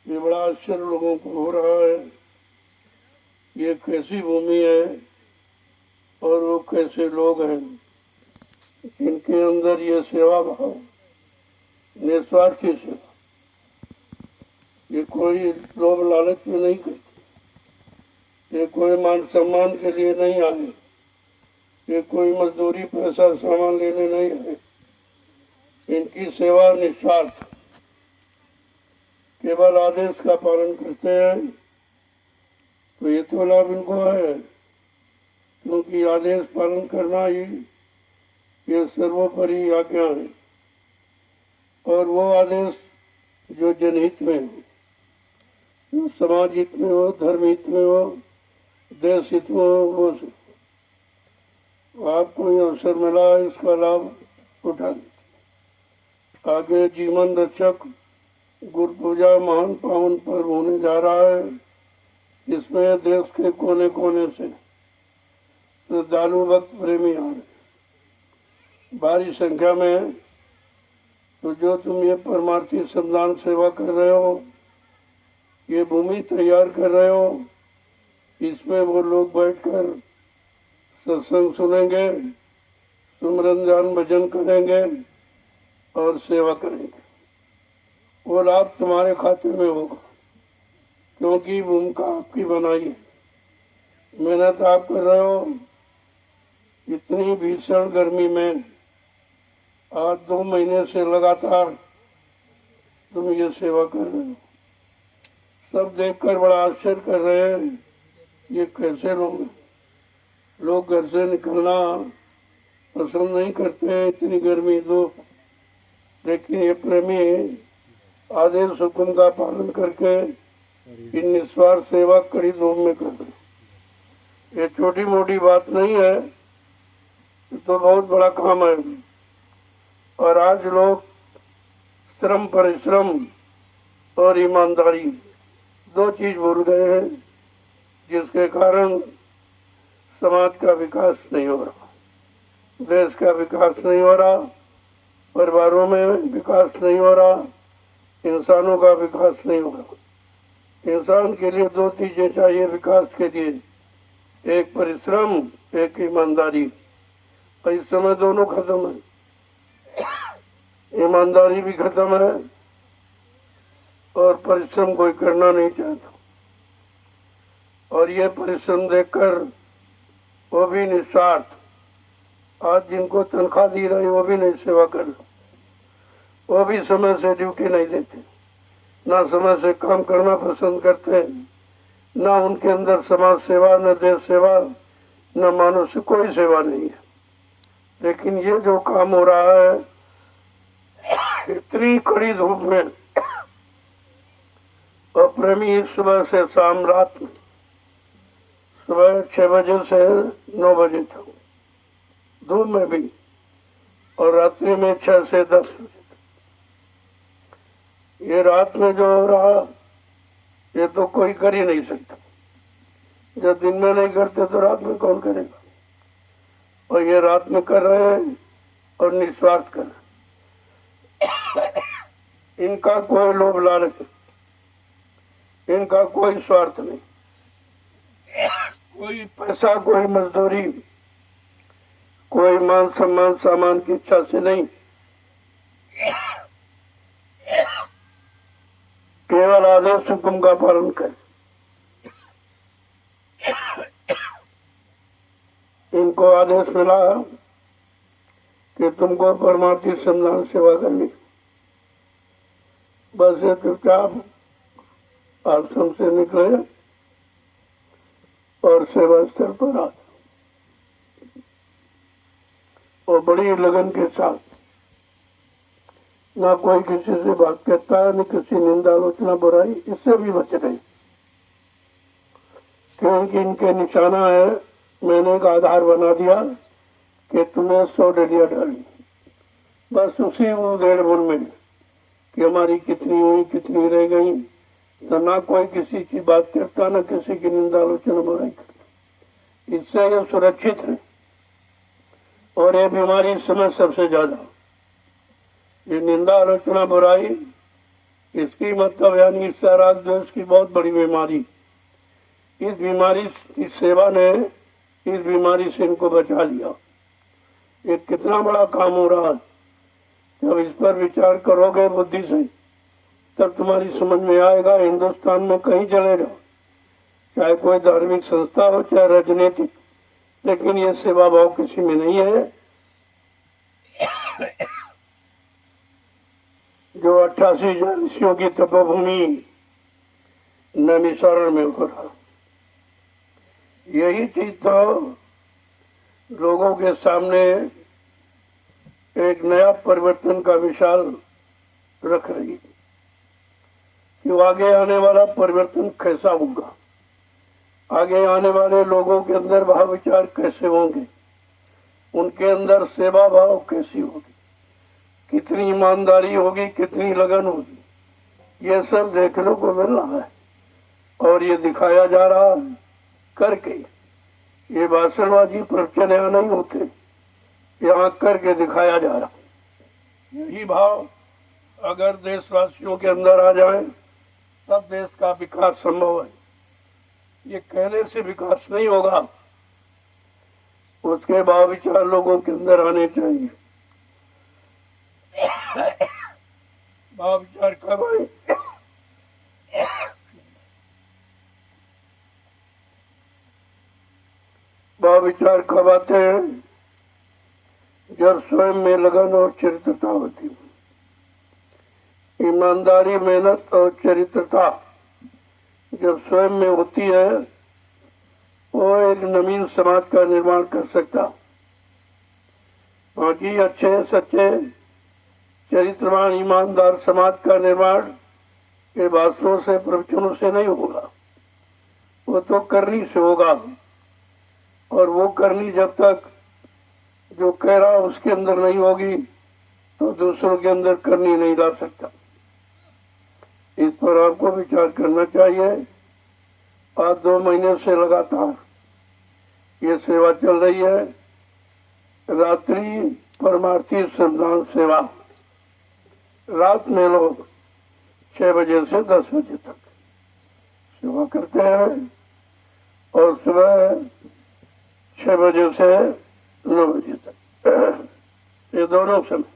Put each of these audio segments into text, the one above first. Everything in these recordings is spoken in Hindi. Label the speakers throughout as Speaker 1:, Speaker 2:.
Speaker 1: ये बड़ा आश्चर्य लोगों को हो रहा है। ये कैसी भूमि है और वो कैसे लोग हैं जिनके अंदर ये सेवा भाव, निस्वार्थी सेवा। ये कोई लोभ लालच में नहीं करते, ये कोई मान सम्मान के लिए नहीं आए, ये कोई मजदूरी पैसा सामान लेने नहीं आए। इनकी सेवा निस्वार्थ, केवल आदेश का पालन करते हैं। तो ये तो लाभ इनको है, क्योंकि आदेश पालन करना ही ये सर्वोपरि आज्ञा है। और वो आदेश जो जनहित में हो, जो समाज हित में हो, धर्म हित में हो, देश हित में हो, वो आपको ये अवसर मिला, इसका लाभ उठा दीजिए। आगे जीवन रक्षक गुरु पूजा महान पावन पर्व होने जा रहा है। इसमें देश के कोने कोने से श्रद्धालु भक्त प्रेमी आ रहे भारी संख्या में। तो जो तुम ये परमार्थी श्रमदान सेवा कर रहे हो, ये भूमि तैयार कर रहे हो, इसमें वो लोग बैठकर सत्संग सुनेंगे, सुमरन ध्यान भजन करेंगे और सेवा करेंगे। वो लाभ तुम्हारे खाते में होगा, क्योंकि भूमिका आपकी बनाई है, मेहनत आप कर रहे हो। इतनी भीषण गर्मी में आज 2 महीने से लगातार तुम ये सेवा कर रहे हो। सब देखकर बड़ा आश्चर्य कर रहे हैं, ये कैसे लोग घर से निकलना पसंद नहीं करते हैं, इतनी गर्मी धूप। लेकिन ये प्रेमी आदेश हुक्म का पालन करके इन निस्वार्थ सेवा कड़ी धूप में कर रहे। ये छोटी मोटी बात नहीं है, तो बहुत बड़ा काम है। और आज लोग श्रम, परिश्रम और ईमानदारी 2 चीज भूल गए हैं, जिसके कारण समाज का विकास नहीं हो रहा, देश का विकास नहीं हो रहा, परिवारों में विकास नहीं हो रहा, इंसानों का विकास नहीं हो रहा। इंसान के लिए 2 चीजें चाहिए विकास के लिए, एक परिश्रम, एक ईमानदारी। और इस समय दोनों खत्म है, ईमानदारी भी खत्म है और परिश्रम कोई करना नहीं चाहता। और ये परिश्रम देखकर वो भी निस्वार्थ, आज जिनको तनख्वाह दी रही वो भी नहीं सेवा कर, वो भी समय से ड्यूटी नहीं देते, ना समय से काम करना पसंद करते, ना उनके अंदर समाज सेवा, न देश सेवा, न मानव से कोई सेवा नहीं है। लेकिन ये जो काम हो रहा है इतनी कड़ी धूप में, और प्रेमी सुबह से शाम, रात में सुबह 6 बजे से 9 बजे तक धूप में भी, और रात्रि में 6 से 10 बजे तक। ये रात में जो हो रहा, ये तो कोई कर ही नहीं सकता। जब दिन में नहीं करते तो रात में कौन करेगा। और ये रात में कर रहे हैं और निस्वार्थ कर रहे। इनका कोई लोभ लालच, इनका कोई स्वार्थ नहीं, कोई पैसा, कोई मजदूरी, कोई मान सम्मान सामान की इच्छा से नहीं, केवल आदेश हुक्म का पालन कर। इनको आदेश मिला कि तुमको परमार्थी श्रमदान सेवा करनी, बस ये चुपचाप आश्रम से निकले और सेवा स्थल पर आ, और बड़ी लगन के साथ, ना कोई किसी से बात कहता है, न किसी निंदा आलोचना बुराई, इससे भी बच रहे, क्योंकि इनके निशाना है। मैंने एक आधार बना दिया कि तुम्हें 100 डलिया डालनी, बस उसी वो 1.5 में कि हमारी कितनी हुई, कितनी रह गई। तो ना कोई किसी की बात करता, ना किसी की निंदा आलोचना बुराई करता। इससे ये सुरक्षित है। और ये बीमारी इस समय सबसे ज्यादा, ये निंदा आलोचना बुराई इसकी मतलब यानी ईर्ष्या राग द्वेष की बहुत बड़ी बीमारी, इस बीमारी की सेवा ने इस बीमारी से इनको बचा लिया। ये कितना बड़ा काम हो रहा है। जब इस पर विचार करोगे बुद्धि से तब तुम्हारी समझ में आएगा। हिंदुस्तान में कहीं चले जाओ, चाहे कोई धार्मिक संस्था हो चाहे राजनीतिक, लेकिन ये सेवा भाव किसी में नहीं है। जो 88,000 ऋषियों की तपोभूमि नैमिषारण्य में हो रहा, यही चीज तो लोगों के सामने एक नया परिवर्तन का विशाल रख रही कि आगे आने वाला परिवर्तन कैसा होगा, आगे आने वाले लोगों के अंदर भाव विचार कैसे होंगे, उनके अंदर सेवा भाव कैसी होगी, कितनी ईमानदारी होगी, कितनी लगन होगी, ये सब देखने को मिल रहा है और ये दिखाया जा रहा है करके। ये भाषणबाजी प्रवचन यहाँ नहीं होते, यहाँ करके दिखाया जा रहा। यही भाव अगर देशवासियों के अंदर आ जाए तब देश का विकास संभव है। ये कहने से विकास नहीं होगा, उसके भाव विचार लोगों के अंदर आने चाहिए। भाव विचार कब आए? भाव विचार कब आते हैं? जब स्वयं में लगन और चरित्रता होती है। ईमानदारी, मेहनत और चरित्रता जब स्वयं में होती है वो एक नवीन समाज का निर्माण कर सकता। बाकी अच्छे सच्चे चरित्रवान ईमानदार समाज का निर्माण ये भाषणों से प्रवचनों से नहीं होगा, वो तो करनी से होगा। और वो करनी जब तक जो कह रहा उसके अंदर नहीं होगी तो दूसरों के अंदर करनी नहीं ला सकता। इस पर आपको विचार करना चाहिए। आज 2 महीने से लगातार ये सेवा चल रही है, रात्रि परमार्थी श्रमदान सेवा। रात में लोग 6 बजे से 10 बजे तक सेवा करते हैं और सुबह 6 बजे से 9 बजे तक, ये दोनों समय।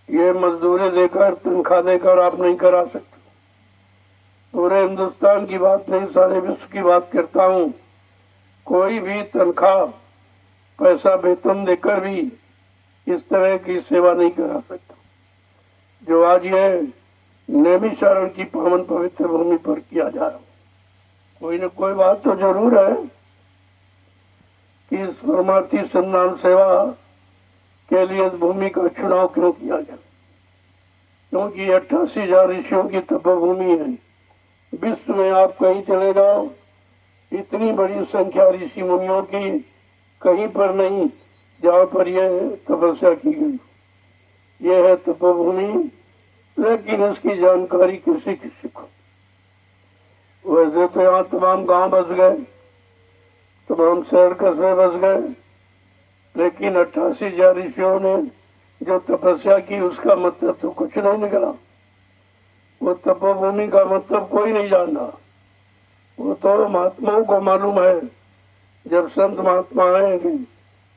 Speaker 1: ये मजदूरी देकर तनख्वाह देकर आप नहीं करा सकते। पूरे हिंदुस्तान की बात नहीं, सारे विश्व की बात करता हूँ। कोई भी तनख्वाह पैसा वेतन देकर भी इस तरह की सेवा नहीं करा सकता जो आज ये नैमिषारण्य की पावन पवित्र भूमि पर किया जा रहा। कोई न कोई बात तो जरूर है कि इस परमार्थी संधान सेवा के लिए इस भूमि का चुनाव क्यों किया गया। क्योंकि 88,000 ऋषियों की तपोभूमि है। विश्व में आप कहीं चले जाओ, इतनी बड़ी संख्या ऋषि मुनियों की कहीं पर नहीं जहाँ पर यह तपस्या की गई। यह है तपोभूमि, लेकिन इसकी जानकारी किसी किसी को। वैसे तो यहाँ तमाम गांव बस गए, तमाम शहर कस्बे बस गए, लेकिन 88,000 ऋषियों ने जो तपस्या की उसका मतलब तो कुछ नहीं निकला। वो तपोभूमि का मतलब कोई नहीं जानता। वो तो महात्माओं को मालूम है। जब संत महात्मा आएंगे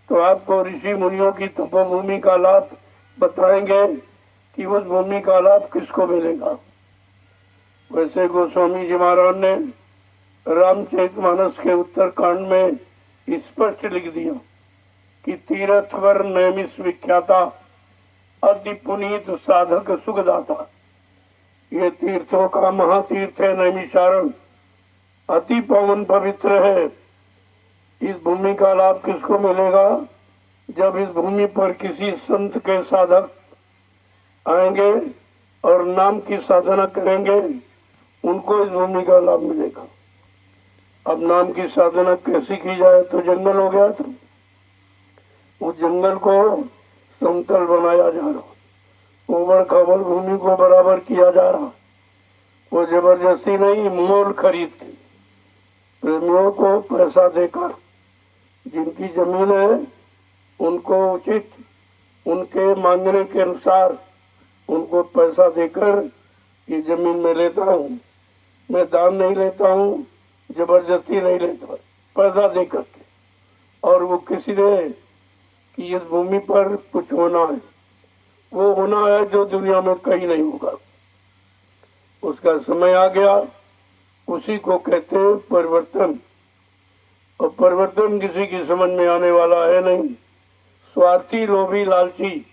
Speaker 1: तो आपको ऋषि मुनियों की तपोभूमि का लाभ बताएंगे कि उस भूमि का लाभ किसको मिलेगा। वैसे गोस्वामी जी महाराज ने रामचरितमानस के उत्तरकांड में स्पष्ट लिख दिया कि तीर्थवर नैमिष विख्याता अति पुनीत साधक सुखदाता। ये तीर्थों का महातीर्थ है नैमिषारण्य, अति पावन पवित्र है। इस भूमि का लाभ किसको मिलेगा? जब इस भूमि पर किसी संत के साधक आएंगे और नाम की साधना करेंगे, उनको इस भूमि का लाभ मिलेगा। अब नाम की साधना कैसी की जाए? तो जंगल हो गया, तो उस जंगल को समतल बनाया जा रहा, उबड़ खाबड़ भूमि को बराबर किया जा रहा। वो जबरदस्ती नहीं, मोल खरीद के प्रेमियों को पैसा देकर जिनकी जमीन है उनको उचित उनके मांगने के अनुसार उनको पैसा देकर ये जमीन में लेता हूँ, मैं दान नहीं लेता हूँ, जबरदस्ती नहीं लेता, पैसा देकर के। और वो किसी ने कि इस भूमि पर कुछ होना है, वो होना है जो दुनिया में कहीं नहीं होगा। उसका समय आ गया, उसी को कहते हैं परिवर्तन। और परिवर्तन किसी की समझ में आने वाला है नहीं। स्वार्थी, लोभी, लालची,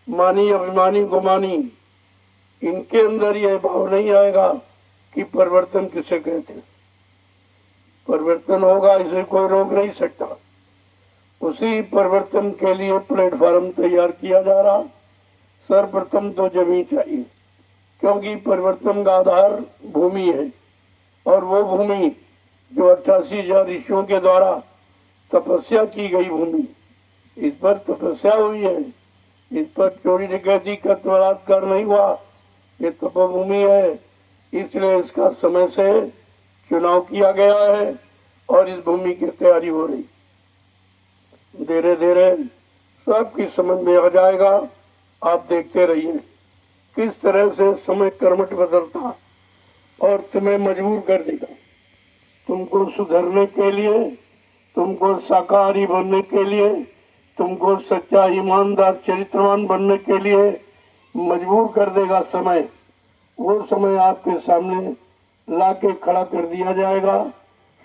Speaker 1: मानी, अभिमानी, गुमानी, इनके अंदर यह भाव नहीं आएगा कि परिवर्तन किसे कहते हैं। परिवर्तन होगा, इसे कोई रोक नहीं सकता। उसी परिवर्तन के लिए प्लेटफॉर्म तैयार किया जा रहा। सर्वप्रथम तो जमीन चाहिए, क्योंकि परिवर्तन का आधार भूमि है। और वो भूमि जो 88,000 ऋषियों के द्वारा तपस्या की गई भूमि, इस पर तपस्या हुई है, इस पर चोरी डकैती का बलात्कार नहीं हुआ, ये तपोभूमि है। इसलिए इसका समय से चुनाव किया गया है और इस भूमि की तैयारी हो रही। धीरे धीरे सबकी समझ में आ जाएगा। आप देखते रहिए किस तरह से समय कर्मठ बदलता और तुम्हें मजबूर कर देगा। तुमको सुधरने के लिए, तुमको शाकाहारी बनने के लिए, तुमको सच्चा ईमानदार चरित्रवान बनने के लिए मजबूर कर देगा समय। वो समय आपके सामने लाके खड़ा कर दिया जाएगा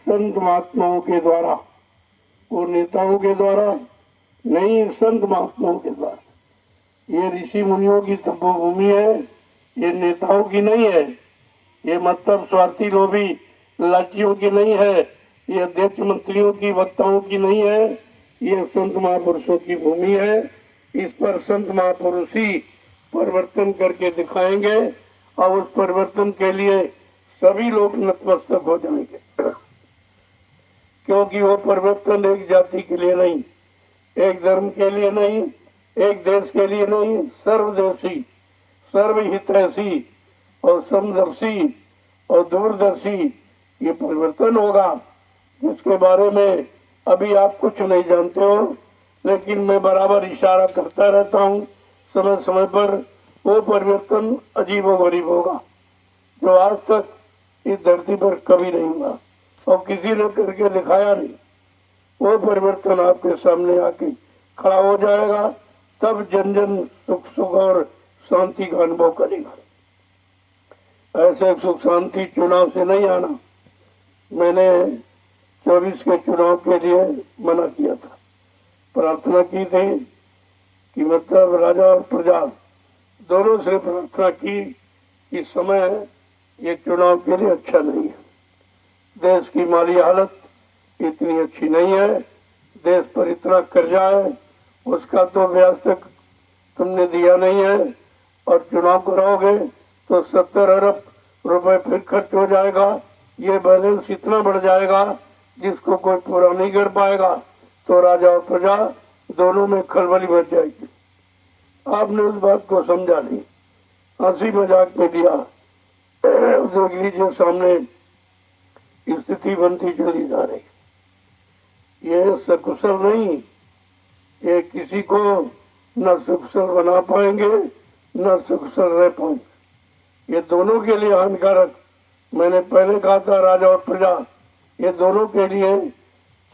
Speaker 1: संत महात्माओं के द्वारा। वो नेताओं के द्वारा नहीं, संत महात्माओं के द्वारा। ये ऋषि मुनियों की तपोभूमि है, ये नेताओं की नहीं है। ये मतलब स्वार्थी, लोभी, लालचियों की नहीं है। ये अध्यक्ष मंत्रियों की, वक्ताओं की नहीं है। ये संत महापुरुषों की भूमि है। इस पर संत महापुरुष ही परिवर्तन करके दिखाएंगे और उस परिवर्तन के लिए सभी लोग नतमस्तक हो जाएंगे। क्योंकि वो परिवर्तन एक जाति के लिए नहीं, एक धर्म के लिए नहीं, एक देश के लिए नहीं, सर्वदेशी, सर्वहितैषी और समदर्शी और दूरदर्शी ये परिवर्तन होगा, जिसके बारे में अभी आप कुछ नहीं जानते हो। लेकिन मैं बराबर इशारा करता रहता हूँ, समय समय पर वो परिवर्तन अजीबोगरीब होगा, जो आज तक इस धरती पर कभी नहीं हुआ और किसी ने करके दिखाया नहीं। वो परिवर्तन आपके सामने आके खड़ा हो जाएगा, तब जन जन सुख सुख और शांति का अनुभव करेगा। ऐसे सुख शांति चुनाव से नहीं आना। मैंने 24 के चुनाव के लिए मना किया था, प्रार्थना की थी कि मतलब राजा और प्रजा दोनों से प्रार्थना की कि समय ये चुनाव के लिए अच्छा नहीं है। देश की माली हालत इतनी अच्छी नहीं है, देश पर इतना कर्जा है, उसका तो ब्याज तक तुमने दिया नहीं है। और चुनाव कराओगे तो 70 अरब रुपए फिर खर्च हो जाएगा। ये बैलेंस इतना बढ़ जाएगा जिसको कोई पूरा नहीं कर पाएगा, तो राजा और प्रजा दोनों में खलबली मच जाएगी। आपने उस बात को समझा नहीं, हंसी मजाक में दिया। देख लीजिए सामने स्थिति बनती चली जा रही। ये सकुशल नहीं, ये किसी को न सकुशल बना पाएंगे न सकुशल रह पाएंगे। ये दोनों के लिए हानिकारक। मैंने पहले कहा था राजा और प्रजा, ये दोनों के लिए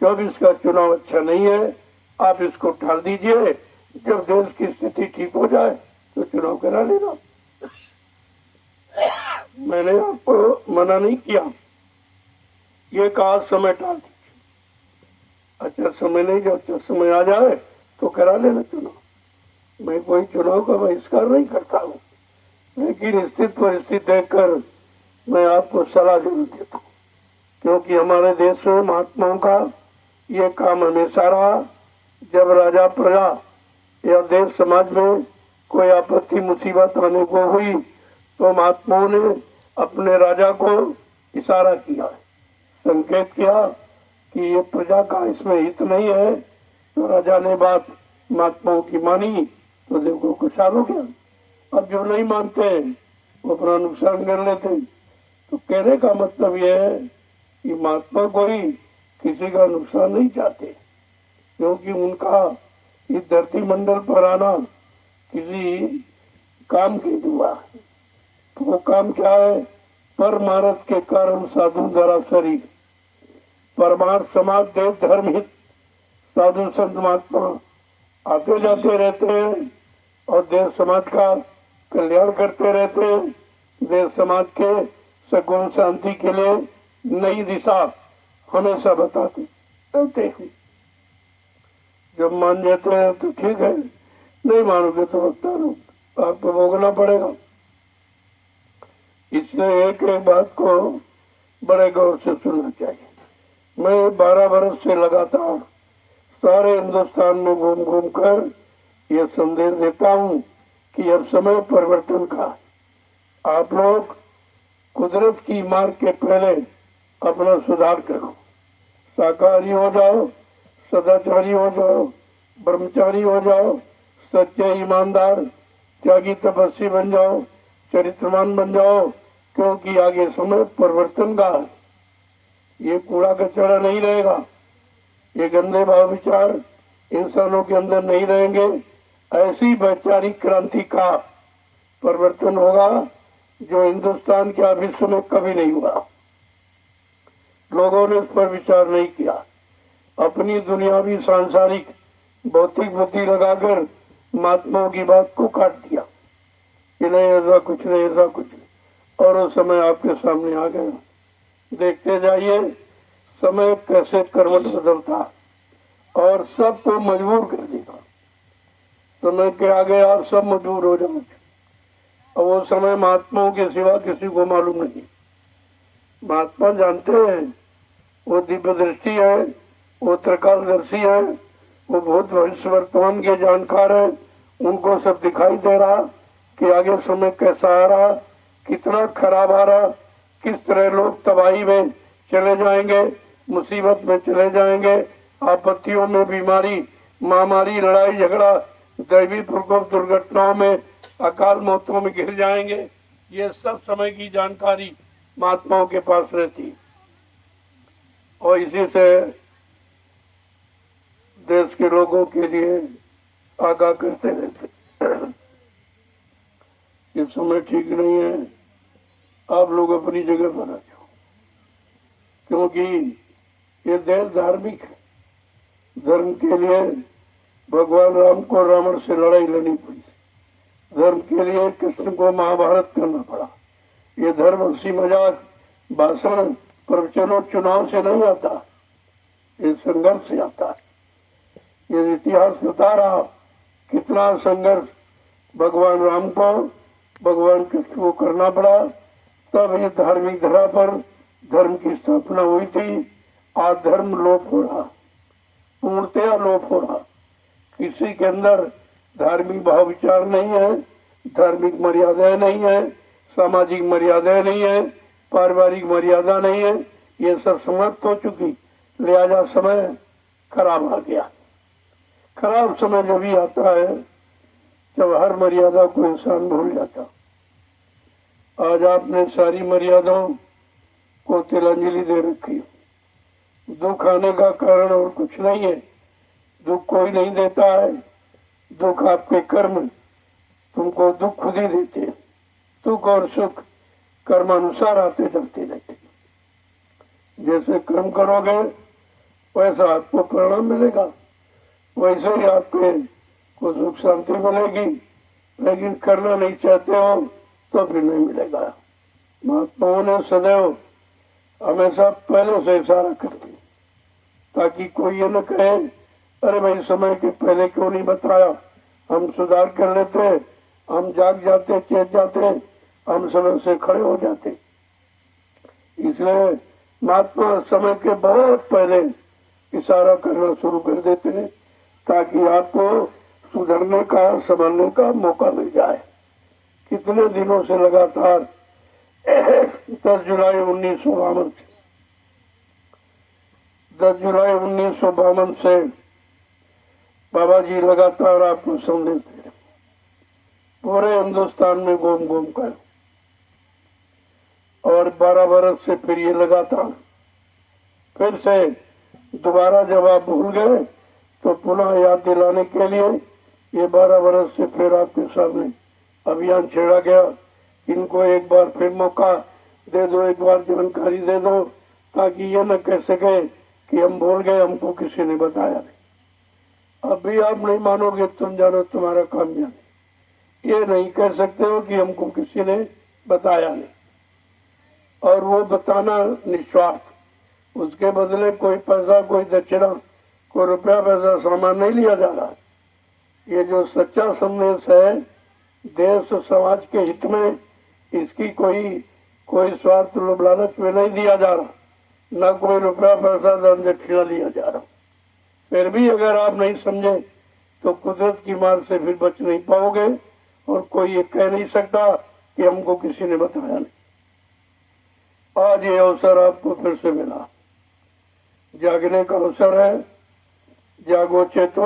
Speaker 1: 24 का चुनाव अच्छा नहीं है। आप इसको टाल दीजिए, जब देश की स्थिति ठीक हो जाए तो चुनाव करा लेना। मैंने आपको मना नहीं किया, ये कहा समय टाल दीजिए। अच्छा समय नहीं, जब अच्छा समय आ जाए तो करा लेना चुनाव। मैं कोई चुनाव का बहिष्कार नहीं करता हूँ, लेकिन स्थित परिस्थिति देखकर मैं आपको सलाह जरूर देता हूँ। क्योंकि हमारे देश में महात्माओं का ये काम हमेशा रहा। जब राजा प्रजा या देश समाज में कोई आपत्ति मुसीबत आने को हुई तो महात्माओं ने अपने राजा को इशारा किया, संकेत किया कि ये प्रजा का इसमें हित नहीं है। तो राजा ने बात महात्माओं की मानी तो देखो खुशहाल हो गया। अब जो नहीं मानते वो अपना नुकसान कर लेते। तो कहने का मतलब यह है कि महात्मा कोई किसी का नुकसान नहीं चाहते, क्योंकि उनका इस धरती मंडल पर आना किसी काम की दुआ। वो काम क्या है? परमार्थ के कारण साधु धरा शरीर, परमार्थ समाज देश धर्म हित साधु संत महात्मा आते जाते रहते हैं और देश समाज का कल्याण करते रहते हैं। देश समाज के सगुण शांति के लिए नई दिशा हमेशा बताते रहते हैं। जब मान जाते हैं तो ठीक है, नहीं मानोगे तो आपको भोगना पड़ेगा। इसलिए एक एक बात को बड़े गौर से सुनना चाहिए। मैं 12 वर्ष से लगातार सारे हिंदुस्तान में घूम घूम कर ये संदेश देता हूँ कि अब समय परिवर्तन का। आप लोग कुदरत की मार के पहले अपना सुधार करो, शाकाहारी हो जाओ, सदाचारी हो जाओ, ब्रह्मचारी हो जाओ, सच्चे ईमानदार त्यागी तपस्वी बन जाओ, चरित्रवान बन जाओ, क्योंकि आगे समय परिवर्तन का है। ये कूड़ा कचरा नहीं रहेगा, ये गंदे भाव विचार इंसानों के अंदर नहीं रहेंगे। ऐसी वैचारिक क्रांति का परिवर्तन होगा जो हिंदुस्तान के विश्व में कभी नहीं हुआ। लोगों ने इस पर विचार नहीं किया, अपनी दुनियावी सांसारिक भौतिक बुद्धि लगाकर महात्माओं की बात को काट दिया कि नहीं ऐसा कुछ नहीं, ऐसा कुछ नहीं। और वो समय आपके सामने आ गया। देखते जाइए समय कैसे करवट बदलता और सबको मजबूर कर देगा। समय के आगे आप सब मजबूर हो जाओगे। और वो समय महात्माओं के सिवा किसी को मालूम नहीं। महात्मा जानते हैं, वो दिव्य दृष्टि है, वो त्रिकालदर्शी है, वो भूत भविष्य वर्तमान के जानकार है। उनको सब दिखाई दे रहा कि आगे समय कैसा आ रहा, कितना खराब आ रहा, किस तरह लोग तबाही में चले जाएंगे, मुसीबत में चले जाएंगे, आपत्तियों में, बीमारी, महामारी, लड़ाई झगड़ा, दैवी प्रकोप, दुर्घटनाओं में, अकाल मौतों में गिर जाएंगे। ये सब समय की जानकारी महात्माओं के पास रहती और इसी से देश के लोगों के लिए आगाह करते रहते। ये समय ठीक नहीं है, आप लोग अपनी जगह पर आ जाओ, क्योंकि ये देश धार्मिक है। धर्म के लिए भगवान राम को रावण से लड़ाई लड़नी पड़ी, धर्म के लिए कृष्ण को महाभारत करना पड़ा। ये धर्म हंसी मजाक भाषण प्रवचनों चुनाव से नहीं आता, ये संघर्ष से आता है। ये इतिहास बता रहा कितना संघर्ष भगवान राम को, भगवान कृष्ण को करना पड़ा, तब ये धार्मिक धरा पर धर्म की स्थापना हुई थी। आज धर्म लोप हो रहा, पूर्णतया लोप हो रहा। किसी के अंदर धार्मिक भाव विचार नहीं है, धार्मिक मर्यादाएं नहीं है, सामाजिक मर्यादाएं नहीं है, पारिवारिक मर्यादा नहीं है। ये सब समाप्त हो चुकी, लिहाजा समय खराब आ गया। खराब समय जो भी आता है जब हर मर्यादा को इंसान भूल जाता। आज आपने सारी मर्यादाओं को तिलांजलि दे रखी। दुख आने का कारण और कुछ नहीं है, दुख कोई नहीं देता है, दुख आपके कर्म तुमको दुख खुद ही देते हैं। दुख और सुख कर्मानुसार आते चलते रहते। जैसे कर्म करोगे वैसा आपको परिणाम मिलेगा, वैसे ही आपके को सुख शांति मिलेगी। लेकिन करना नहीं चाहते हो तो फिर नहीं मिलेगा। महात्माओं ने सदैव हमेशा पहले से इशारा करते ताकि कोई ये न कहे अरे भाई समय के पहले क्यों नहीं बताया, हम सुधार कर लेते, हम जाग जाते, चेत जाते, हम समय से खड़े हो जाते। इसलिए महात्मा समय के बहुत पहले इशारा करना शुरू कर देते हैं ताकि आपको सुधरने का, संभलने का मौका मिल जाए। कितने दिनों से लगातार 10 जुलाई 1952 से 10 जुलाई 1952 से बाबा जी लगातार आपको संदेश दे रहे, पूरे हिंदुस्तान में घूम घूम कर। और 12 बरस से फिर ये लगातार, फिर से दोबारा जब आप भूल गए तो पुनः याद दिलाने के लिए ये 12 बरस से फिर आपके सामने अभियान छेड़ा गया। इनको एक बार फिर मौका दे दो, एक बार जानकारी दे दो, ताकि ये न कह सके कि हम भूल गए, हमको किसी ने बताया नहीं। अब भी आप नहीं मानोगे, तुम जानो तुम्हारा काम जाने। ये नहीं कह सकते हो कि हमको किसी ने बताया नहीं। और वो बताना निस्वार्थ, उसके बदले कोई पैसा, कोई दक्षिणा, कोई रुपया पैसा सामान नहीं लिया जा रहा। ये जो सच्चा संदेश है देश और समाज के हित में, इसकी कोई स्वार्थ लोभ लालच में नहीं दिया जा रहा, न कोई रुपया पैसा दान दक्षिणा लिया जा रहा। फिर भी अगर आप नहीं समझे तो कुदरत की मार से फिर बच नहीं पाओगे, और कोई ये कह नहीं सकता कि हमको किसी ने बताया नहीं। आज ये अवसर आपको फिर से मिला, जागने का अवसर है। जागो, चेतो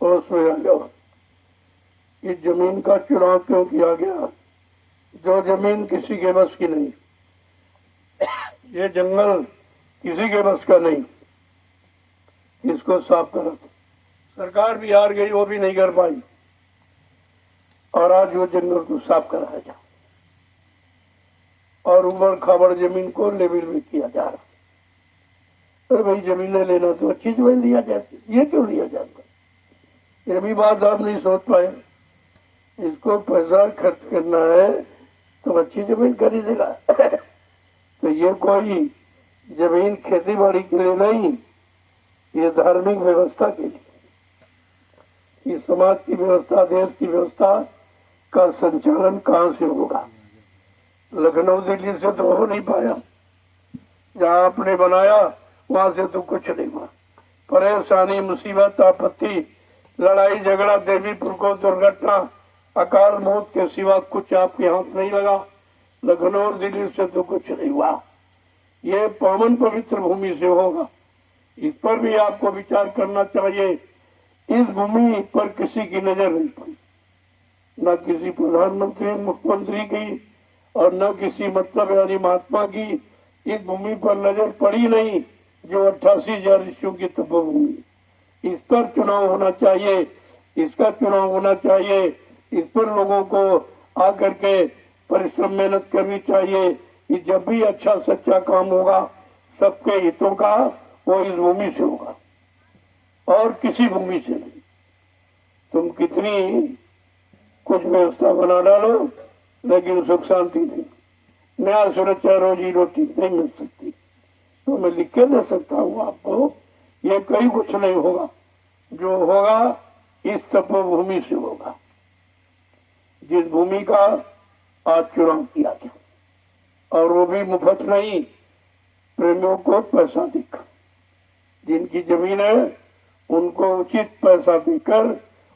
Speaker 1: और उसमें आ जाओ। इस जमीन का चुनाव क्यों किया गया? जो जमीन किसी के बस की नहीं, ये जंगल किसी के बस का नहीं, इसको साफ करा। सरकार भी हार गई, वो भी नहीं कर पाई, और आज वो जंगल को साफ कराया जा, और उबड़ खाबड़ जमीन को लेवल में किया जा रहा। अरे भाई, जमीनें लेना तो अच्छी जमीन लिया जाती, ये क्यों लिया जाता? ये भी बात आप नहीं सोच पाए। इसको पैसा खर्च करना है तो अच्छी जमीन खरीदेगा। तो ये कोई जमीन खेती बाड़ी के लिए नहीं, ये धार्मिक व्यवस्था के लिए। इस समाज की व्यवस्था, देश की व्यवस्था का संचालन कहाँ से होगा? लखनऊ दिल्ली से तो हो नहीं पाया। जहाँ आपने बनाया वहां से तो कुछ नहीं हुआ। परेशानी, मुसीबत, आपत्ति, लड़ाई झगड़ा, देवीपुर को दुर्घटना, अकाल मौत के सिवा कुछ आपके हाथ नहीं लगा। लखनऊ और दिल्ली से तो कुछ नहीं हुआ। ये पावन पवित्र भूमि से होगा। इस पर भी आपको विचार करना चाहिए। इस भूमि पर किसी की नजर नहीं पड़ी, न किसी प्रधानमंत्री मुख्यमंत्री की, और न किसी मतलब यानी महात्मा की इस भूमि पर नजर पड़ी नहीं, जो 88,000 ऋषियों की तपोभूमि। इस पर चुनाव होना चाहिए, इसका चुनाव होना चाहिए। इस पर लोगों को आकर के परिश्रम मेहनत करनी चाहिए कि जब भी अच्छा सच्चा काम होगा सबके हितों का, वो इस भूमि से होगा और किसी भूमि से नहीं। तुम कितनी कुछ व्यवस्था बना डालो, लेकिन सुख शांति नहीं, न्याय, सुरक्षा, रोजी रोटी नहीं मिल सकती। तो मैं लिख के दे सकता हूँ आपको, ये कहीं कुछ नहीं होगा। जो होगा इस तपोभूमि से होगा, जिस भूमि का आज चुनाव किया गया, और वो भी मुफ्त नहीं, प्रेमियों को पैसा देकर। जिनकी जमीन है उनको उचित पैसा देकर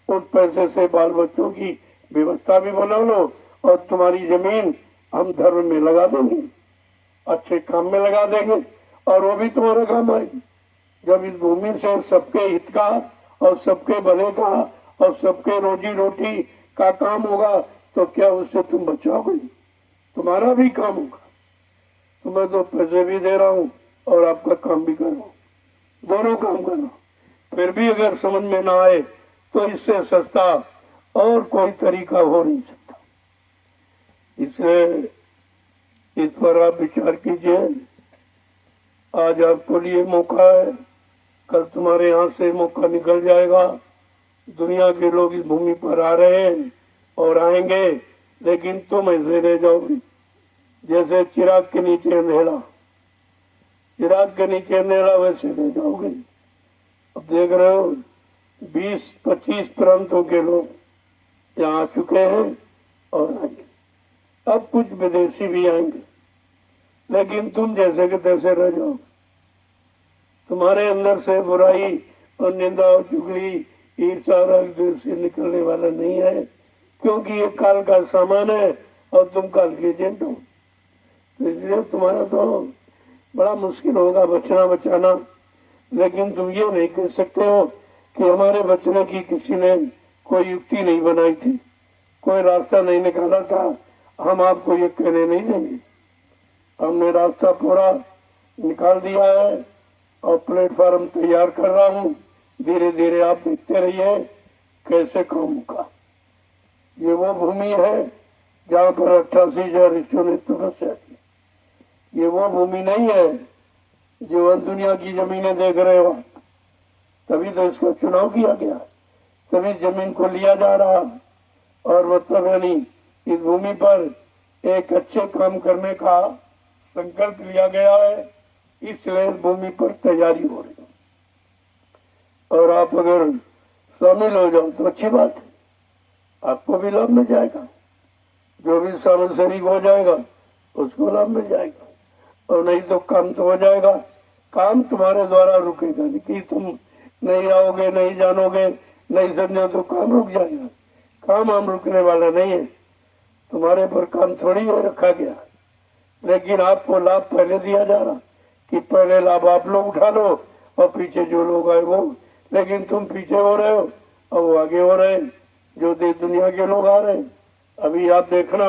Speaker 1: उस पैसे से बाल बच्चों की व्यवस्था भी बना लो, और तुम्हारी जमीन हम धर्म में लगा देंगे, अच्छे काम में लगा देंगे, और वो भी तुम्हारा काम आएगी। जब इस भूमि से सबके हित का और सबके भले का और सबके रोजी रोटी का काम होगा, तो क्या उससे तुम बचाओगे? तुम्हारा भी काम होगा। तो मैं तो पैसे भी दे रहा हूँ और आपका काम भी कर रहा हूँ, दोनों काम कर रहा हूँ। फिर भी अगर समझ में ना आए तो इससे सस्ता और कोई तरीका हो नहीं सकता। इसलिए इस पर आप विचार कीजिए। आज आपको लिए मौका है, कल तुम्हारे यहाँ से मौका निकल जाएगा। दुनिया के लोग इस भूमि पर आ रहे हैं और आएंगे, लेकिन तुम ऐसे रह जाओगे जैसे चिराग के नीचे अंधेरा, चिराग के नीचे अंधेरा, वैसे रह जाओगे। अब देख रहे हो 20-25 प्रांतों के लोग यहाँ आ चुके हैं और आएंगे। अब कुछ विदेशी भी आएंगे, लेकिन तुम जैसे के तैसे रह जाओ। तुम्हारे अंदर से बुराई और निंदा और चुगली, ईर्ष्या, राग, द्वेष से निकलने वाला नहीं है, क्योंकि ये काल का सामान है और तुम काल के एजेंट हो। तो इसलिए तुम्हारा तो बड़ा मुश्किल होगा बचना बचाना। लेकिन तुम ये नहीं कह सकते हो कि हमारे बचने की किसी ने कोई युक्ति नहीं बनाई थी, कोई रास्ता नहीं निकाला था। हम आपको ये कहने नहीं देंगे। हमने रास्ता पूरा निकाल दिया है और प्लेटफॉर्म तैयार कर रहा हूँ। धीरे धीरे आप देखते रहिए कैसे काम होगा। ये वो भूमि है जहाँ पर 88,000 ऋषियों ने तपस्या की। ये वो भूमि नहीं है जो वन दुनिया की जमीनें देख रहे हो। तभी तो इसका चुनाव किया गया, तभी जमीन को लिया जा रहा। और मतलब यानी इस भूमि पर एक अच्छे काम करने का संकल्प लिया गया है, इसलिए इस भूमि पर तैयारी हो रही है। और आप अगर शामिल हो जाओ तो अच्छी बात है, आपको भी लाभ मिल जाएगा। जो भी शामिल शरीक हो जाएगा उसको लाभ मिल जाएगा, और नहीं तो काम तो हो जाएगा। काम तुम्हारे द्वारा रुकेगा नहीं कि तुम नहीं आओगे, नहीं जानोगे, नहीं समझो तो काम रुक जाएगा। काम हम रुकने वाला नहीं है, तुम्हारे पर काम थोड़ी है रखा गया। लेकिन आपको लाभ पहले दिया जा रहा कि पहले लाभ आप लोग उठा लो और पीछे जो लोग आए वो। लेकिन तुम पीछे हो रहे हो और वो आगे हो रहे हैं, जो देश दुनिया के लोग आ रहे हैं। अभी आप देखना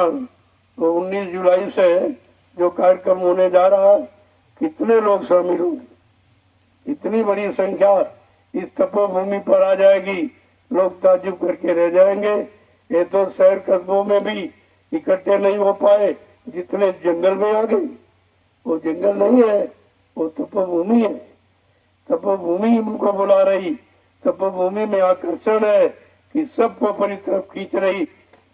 Speaker 1: तो 19 जुलाई से जो कार्यक्रम होने जा रहा है, कितने लोग शामिल होंगे। इतनी बड़ी संख्या इस तपोभूमि पर आ जाएगी, लोग ताज्जुब करके रह जाएंगे। ये तो शहर कस्बों में भी इकट्ठे नहीं हो पाए जितने जंगल में आ गए। वो जंगल नहीं है, वो तपोभूमि है। तपोभूमि उनको बुला रही, तपोभूमि में आकर्षण है कि सबको अपनी तरफ खींच रही।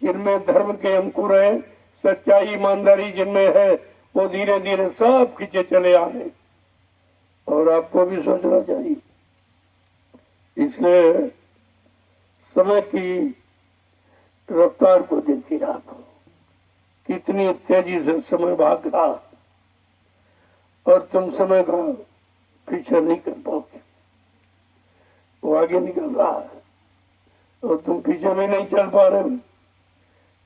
Speaker 1: जिनमें धर्म के अंकुर है, सच्चाई ईमानदारी जिनमें है, वो धीरे धीरे सब खींचे चले आ रहे। और आपको भी सोचना चाहिए। इसलिए समय की रफ्तार को देखिए आप, कितनी तेजी से समय भाग रहा, और तुम समय का पीछा नहीं कर पाओगे। वो आगे निकल रहा है और तुम पीछे में नहीं चल पा रहे हो।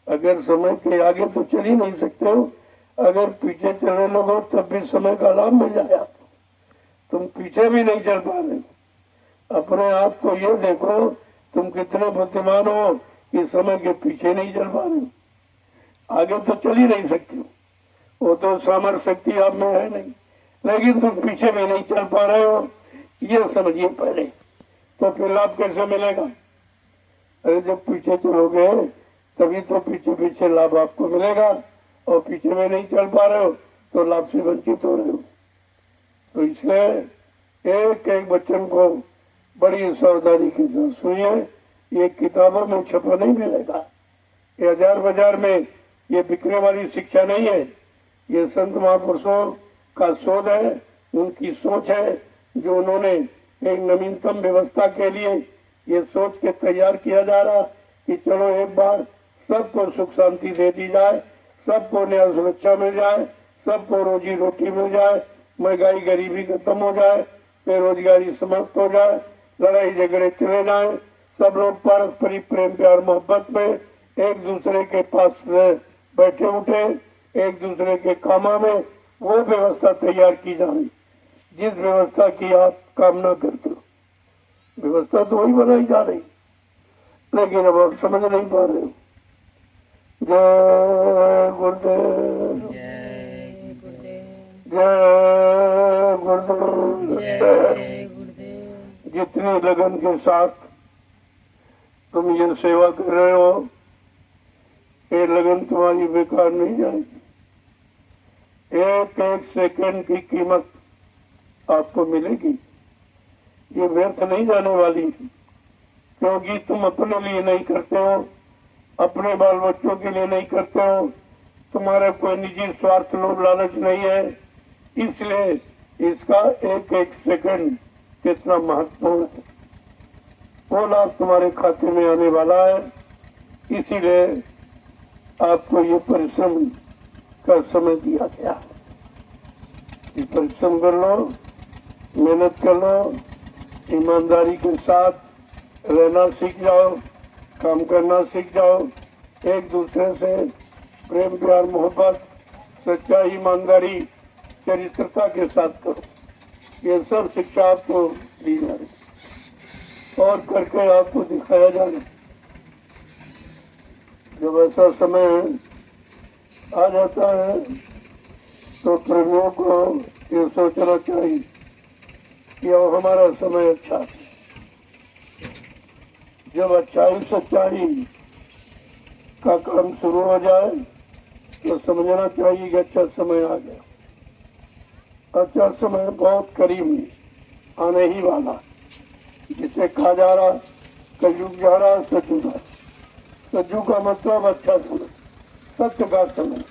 Speaker 1: अगर समय के आगे तो चल ही नहीं सकते हो, अगर पीछे चलने लगो तब भी समय का लाभ मिल जाए। तुम पीछे भी नहीं चल पा रहे। अपने आप को ये देखो तुम कितने बुद्धिमान हो कि समय के पीछे नहीं चल पा रहे। आगे तो चल ही नहीं सकते हो, वो तो सामर्थ्य शक्ति आप में है नहीं, लेकिन तुम पीछे भी नहीं चल पा रहे हो, ये समझिए पहले। तो फिर लाभ कैसे मिलेगा? अरे जब पीछे चलोगे तभी तो पीछे पीछे लाभ आपको मिलेगा, और पीछे में नहीं चल पा रहे हो तो लाभ से वंचित हो रहे हो। तो इसलिए एक एक वचन को बड़ी सावधानी के साथ सुनिए। ये किताबों में छपा नहीं मिलेगा, ये हजार बाजार में ये बिकने वाली शिक्षा नहीं है। ये संत महापुरुषों का शोध है, उनकी सोच है, जो उन्होंने एक नवीनतम व्यवस्था के लिए ये सोच के तैयार किया जा रहा कि चलो एक बार सबको सुख शांति दे दी जाए, सबको न्याय सुरक्षा मिल जाए, सबको रोजी रोटी मिल जाए, महंगाई गरीबी खत्म हो जाए, बेरोजगारी समाप्त हो जाए, लड़ाई झगड़े चले जाए, सब लोग पारस्परिक प्रेम प्यार मोहब्बत में एक दूसरे के पास बैठे उठे, एक दूसरे के कामा में वो व्यवस्था तैयार की जा रही जिस व्यवस्था की आप कामना करते हो। व्यवस्था तो वही बनाई जा रही, लेकिन अब आप समझ नहीं पा रहे हो। जय गुरुदेव, जय गुरुदेव। जितनी लगन के साथ तुम ये सेवा कर रहे हो, ये लगन तुम्हारी बेकार नहीं जाएगी। एक एक सेकंड की कीमत आपको मिलेगी, ये व्यर्थ नहीं जाने वाली, क्योंकि तुम अपने लिए नहीं करते हो, अपने बाल बच्चों के लिए नहीं करते हो, तुम्हारा कोई निजी स्वार्थ लोभ लालच नहीं है। इसलिए इसका एक एक सेकंड कितना महत्वपूर्ण है, वो लाभ तुम्हारे खाते में आने वाला है। इसीलिए आपको ये परिश्रम का समय दिया गया है। ये परिश्रम कर लो, मेहनत कर लो, ईमानदारी के साथ रहना सीख जाओ, काम करना सीख जाओ, एक दूसरे से प्रेम प्यार मोहब्बत सच्चाई ईमानदारी चरित्रता के साथ करो। ये सब शिक्षा आपको दी जा रही और करके आपको दिखाया जा रहा। जब ऐसा समय आ जाता है तो प्रेमियों को ये सोचना चाहिए कि अब हमारा समय अच्छा है। जब अच्छाई सच्चाई का काम शुरू हो जाए तो समझना चाहिए कि अच्छा समय आ गया। अच्छा समय बहुत करीब आने ही वाला, जिसे कहा जा रहा कलयुग जा रहा सतयुग। सतयुग का मतलब अच्छा समय, सत्य का समय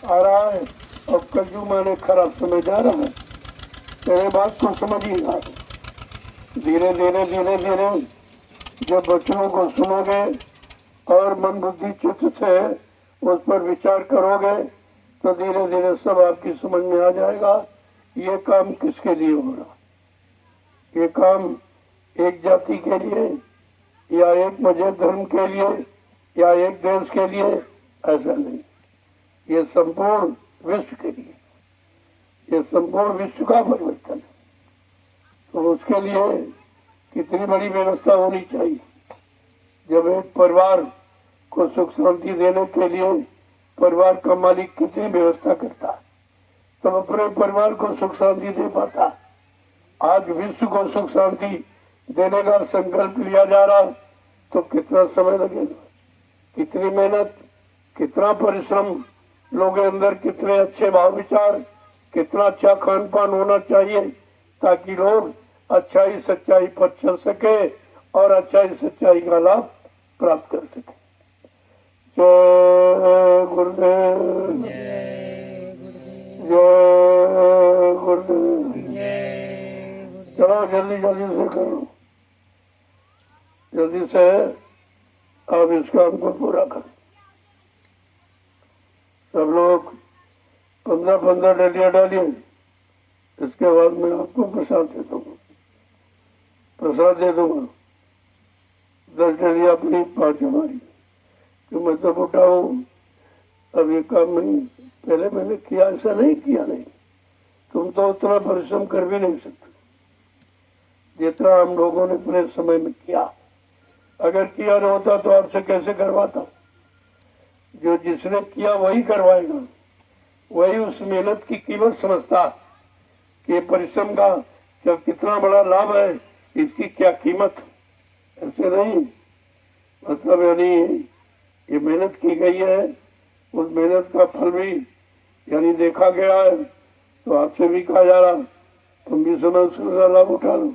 Speaker 1: आ रहा है, और कलयुग माने खराब समय जा रहा है। तेरे बात को समझ ही रहा है। धीरे धीरे धीरे धीरे जब वचनों को सुनोगे और मन बुद्धि चित्त से उस पर विचार करोगे तो धीरे धीरे सब आपकी समझ में आ जाएगा। ये काम किसके लिए हो रहा, ये काम एक जाति के लिए या एक मजहब धर्म के लिए या एक देश के लिए, ऐसा नहीं। ये संपूर्ण विश्व के लिए, ये संपूर्ण विश्व का परिवर्तन है। तो उसके लिए कितनी बड़ी व्यवस्था होनी चाहिए। जब एक परिवार को सुख शांति देने के लिए परिवार का मालिक कितनी व्यवस्था करता है, तब अपने परिवार को सुख शांति दे पाता। आज विश्व को सुख शांति देने का संकल्प लिया जा रहा, तो कितना समय लगेगा, कितनी मेहनत, कितना परिश्रम, लोगों के अंदर कितने अच्छे भाव विचार, कितना अच्छा खान पान होना चाहिए ताकि लोग अच्छाई सच्चाई पर चल सके और अच्छाई सच्चाई का लाभ प्राप्त कर सके। जय गुरुदेव, जय गुरुदेव। चलो जल्दी जल्दी से करो, जल्दी से अब इस काम को पूरा करो। सब लोग 15-15 डलियां डालिए। इसके बाद मैं आपको प्रसाद दे दूंगा, प्रसाद दे दूंगा। 10 डलियां अपनी, 5 हमारी। तो मैं तो बुढ़ा हूँ, अब ये काम नहीं, पहले मैंने किया, ऐसा नहीं किया नहीं। तुम तो उतना परिश्रम कर भी नहीं सकते जितना हम लोगों ने अपने समय में किया। अगर किया न होता तो आपसे कैसे करवाता। जो जिसने किया वही करवाएगा, वही उस मेहनत की कीमत समझता कि परिश्रम का क्या कितना बड़ा लाभ है, इसकी क्या कीमत। ऐसे नहीं, मतलब यानी ये मेहनत की गई है, उस मेहनत का फल भी यानी देखा गया है। तो आपसे भी कहा जा रहा तुम भी समय उसका लाभ उठा लो।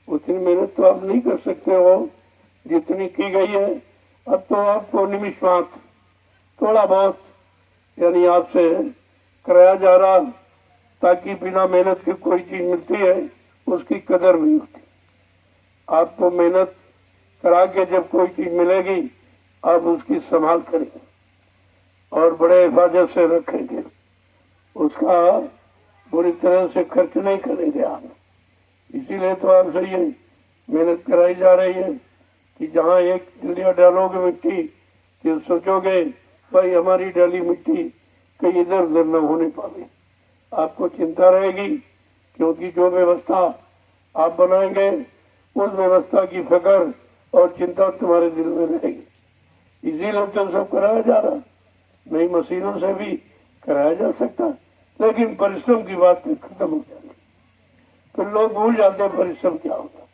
Speaker 1: उतनी मेहनत तो आप नहीं कर सकते हो जितनी की गई है। अब तो आपको निमिष मात्र थोड़ा बहुत यानी आपसे कराया जा रहा, ताकि बिना मेहनत के कोई चीज मिलती है उसकी कदर नहीं होती। आपको मेहनत करा के जब कोई चीज मिलेगी आप उसकी संभाल करेंगे और बड़े हिफाजत से रखेंगे, उसका बुरी तरह से खर्च नहीं करेंगे आप। इसीलिए तो आपसे ये मेहनत कराई जा रही है कि जहाँ एक डलिया डालोगे मिट्टी, तो सोचोगे भाई हमारी डाली मिट्टी कहीं इधर उधर न होने पावे। आपको चिंता रहेगी, क्योंकि जो व्यवस्था आप बनाएंगे उस व्यवस्था की फिक्र और चिंता तुम्हारे दिल में रहेगी। इसीलिए तो सब कराया जा रहा। नई मशीनों से भी कराया जा सकता, लेकिन परिश्रम की बात खत्म हो जाती। फिर लोग भूल जाते हैं परिश्रम क्या होता।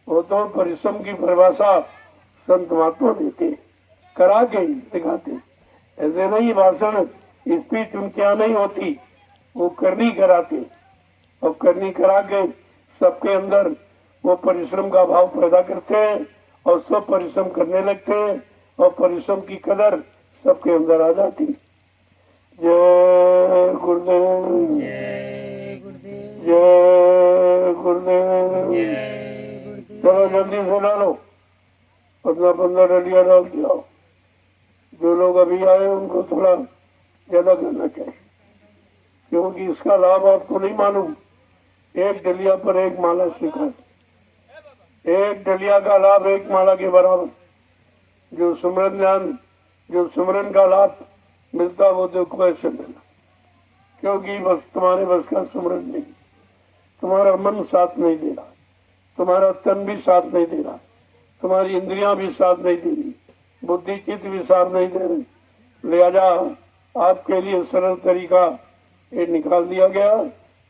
Speaker 1: वो तो परिश्रम की परिभाषा संत महात्मा देते, करा के दिखाते। ऐसे नहीं भाषण स्पीच उनके यहाँ नहीं होती, वो करनी कराते और करनी करा के सबके अंदर वो परिश्रम का भाव पैदा करते हैं और सब परिश्रम करने लगते हैं और परिश्रम की कदर सबके अंदर आ जाती। जय गुरुदेव, जय गुरुदेव। चलो जल्दी से डालो, 15-15 डलियां डाल के आओ। जो लोग अभी आए उनको थोड़ा ज्यादा करना चाहिए, क्योंकि इसका लाभ आपको नहीं मालूम। एक डलिया पर एक माला स्वीकार, एक डलिया का लाभ एक माला के बराबर। जो सुमरन ध्यान, जो सुमरन का लाभ मिलता वो देखो ऐसे मिला, क्योंकि बस तुम्हारे बस का सुमरन नहीं। तुम्हारा मन साथ नहीं दे रहा, तुम्हारा तन भी साथ नहीं दे रहा, तुम्हारी इंद्रियां भी साथ नहीं दे रही, बुद्धि चित्त भी साथ नहीं दे रही। लिहाजा आपके लिए सरल तरीका ये निकाल दिया गया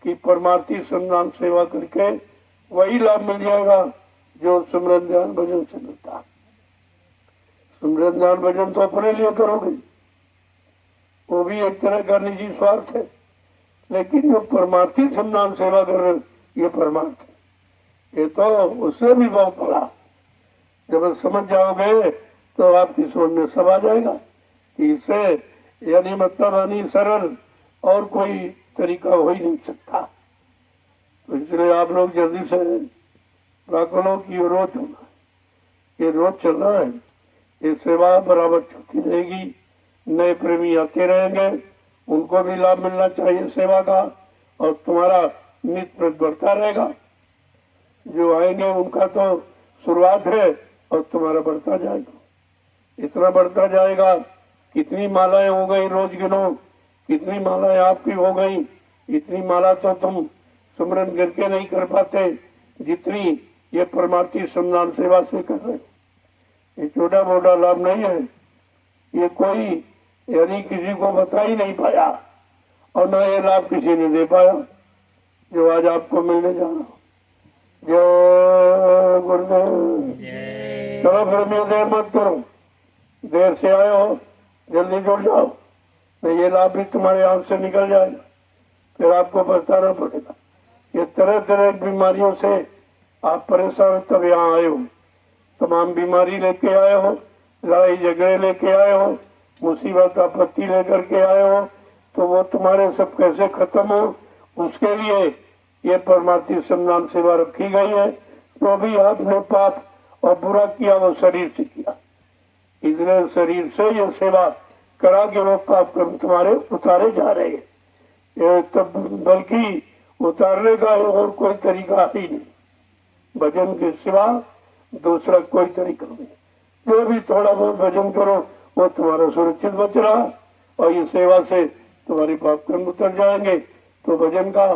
Speaker 1: कि परमार्थी संधान सेवा करके वही लाभ मिल जाएगा जो सुमरन ध्यान भजन से मिलता है। सिमरन ध्यान भजन तो अपने लिए करोगे, वो भी एक तरह का निजी स्वार्थ है, लेकिन जो परमार्थी सम्मान सेवा कर रहे ये परमार्थ है, ये तो उससे भी बहुत बड़ा। जब समझ जाओगे तो आपकी समझ में सब आ जाएगा कि इससे यानी मतलब यानी सरल और कोई तरीका हो ही नहीं सकता। तो इसलिए आप लोग जल्दी से प्राकलों की रोज चलना है, ये रोज चलना है, ये सेवा बराबर चलती रहेगी, नए प्रेमी आते रहेंगे, उनको भी लाभ मिलना चाहिए सेवा का, और तुम्हारा नित्य बढ़ता रहेगा। जो आएंगे उनका तो शुरुआत है और तुम्हारा बढ़ता जाएगा, इतना बढ़ता जाएगा। कितनी मालाएं हो गई रोज गिनो, कितनी मालाएं आपकी हो गई, इतनी माला तो तुम सुमरन करके नहीं कर पाते जितनी ये परमार्थी सम्मान सेवा से कर रहे। ये छोटा मोटा लाभ नहीं है, ये कोई यानी किसी को बता ही नहीं पाया और ना ये लाभ किसी ने दे पाया जो आज आपको मिलने जा रहा। जय गुरुदेव। चलो फिर मैं देर मत करो, देर से आए हो जल्दी जुड़ जाओ, नहीं ये लाभ भी तुम्हारे हाथ से निकल जाएगा, फिर आपको बताना पड़ेगा। ये तरह तरह की बीमारियों से आप परेशान तब यहाँ आए हो, तमाम बीमारी लेके आए हो, लड़ाई झगड़े लेके आए हो, मुसीबत आपत्ति लेकर के आए हो, तो वो तुम्हारे सब कैसे खत्म हो उसके लिए ये परमार्थी सम्मान सेवा रखी गई है। तो भी आपने पाप और बुरा किया वो शरीर से किया, इसलिए शरीर से ये सेवा करा के वो पाप कर्म तुम्हारे उतारे जा रहे हैं। तब बल्कि उतारने का और कोई तरीका ही नहीं, भजन के सिवा दूसरा कोई तरीका नहीं। जो भी थोड़ा बहुत भजन करो वो तुम्हारा सुरक्षित बच रहा, और ये सेवा से तुम्हारे पाप कर्म उतर जाएंगे, तो भजन का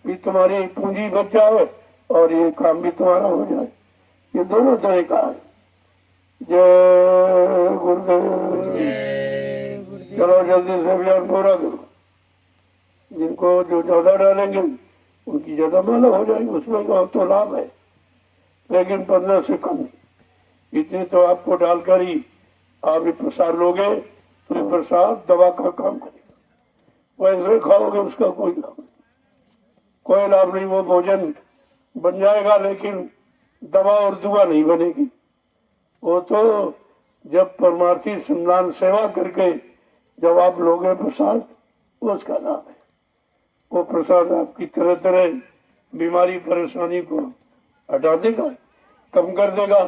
Speaker 1: भी तुम्हारी पूंजी बच जाए और ये काम भी तुम्हारा हो जाए। ये दोनों तरह का है। जय गुरुदेव। चलो जल्दी से अभियान पूरा करो, जिनको जो ज्यादा डालेंगे उनकी ज्यादा माला हो जाएगी, उसमें तो लाभ है, लेकिन 15 से कम नहीं। इतनी तो आपको डालकर ही आप ये प्रसाद लोगे तो ये प्रसाद दवा का काम करेगा। वैसे खाओगे उसका कोई लाभ नहीं, कोई लाभ नहीं। वो भोजन बन जाएगा लेकिन दवा और दुआ नहीं बनेगी। वो तो जब परमार्थी सम्मान सेवा करके जब आप लोगे प्रसाद, उसका लाभ है। वो प्रसाद आपकी तरह तरह बीमारी परेशानी को हटा देगा, कम कर देगा,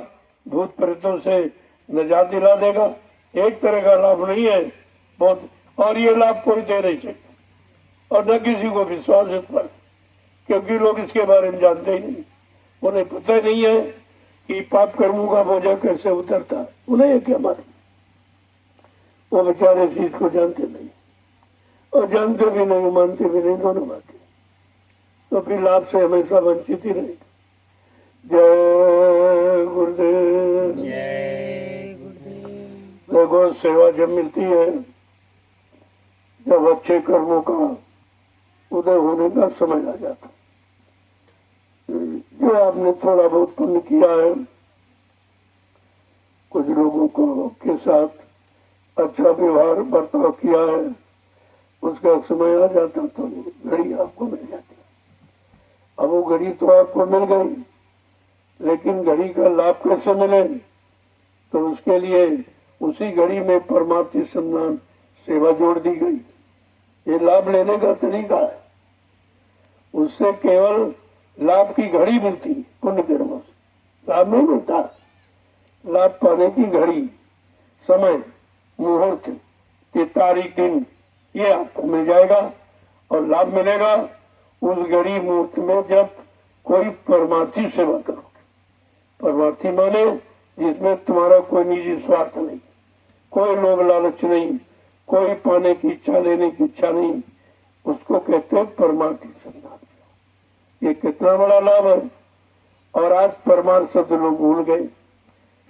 Speaker 1: भूत प्रेतों से निजात दिला देगा। एक तरह का लाभ नहीं है बहुत, और ये लाभ कोई दे नहीं सकता और न किसी को विश्वास है पर, क्योंकि लोग इसके बारे में जानते ही नहीं, उन्हें पता ही नहीं है कि पाप कर्मों का बोझा कैसे उतरता है। उन्हें ये क्या मालूम, वो बेचारे इस चीज को जानते नहीं, और जानते भी नहीं मानते भी नहीं, दोनों बातें। तो फिर लाभ से हमेशा वंचित ही रहेगा। जय गुरुदेव। देखो सेवा जब मिलती है जब अच्छे कर्मों का उदय होने का समय आ जाता, जो आपने थोड़ा बहुत पुण्य किया है, कुछ लोगों को के साथ अच्छा व्यवहार बर्ताव किया है, उसका समय आ जाता तो घड़ी आपको मिल जाती। अब वो घड़ी तो आपको मिल गई, लेकिन घड़ी का लाभ कैसे मिले, तो उसके लिए उसी घड़ी में परमार्थी सम्मान सेवा जोड़ दी गई। ये लाभ लेने का तरीका है, उससे केवल लाभ की घड़ी मिलती, पुण्य कर्मों से लाभ नहीं मिलता। लाभ पाने की घड़ी, समय, मुहूर्त, ये तारीख, दिन, ये आपको मिल जाएगा और लाभ मिलेगा उस घड़ी मुहूर्त में जब कोई परमार्थी सेवा करोगे। परमार्थी माने जिसमें तुम्हारा कोई निजी स्वार्थ नहीं, कोई लोभ लालच नहीं, कोई पाने की इच्छा, लेने की इच्छा नहीं, उसको कहते हैं परमार्थी सम्मान। ये कितना बड़ा लाभ है। और आज परमार्थ शब्द लोग भूल गए,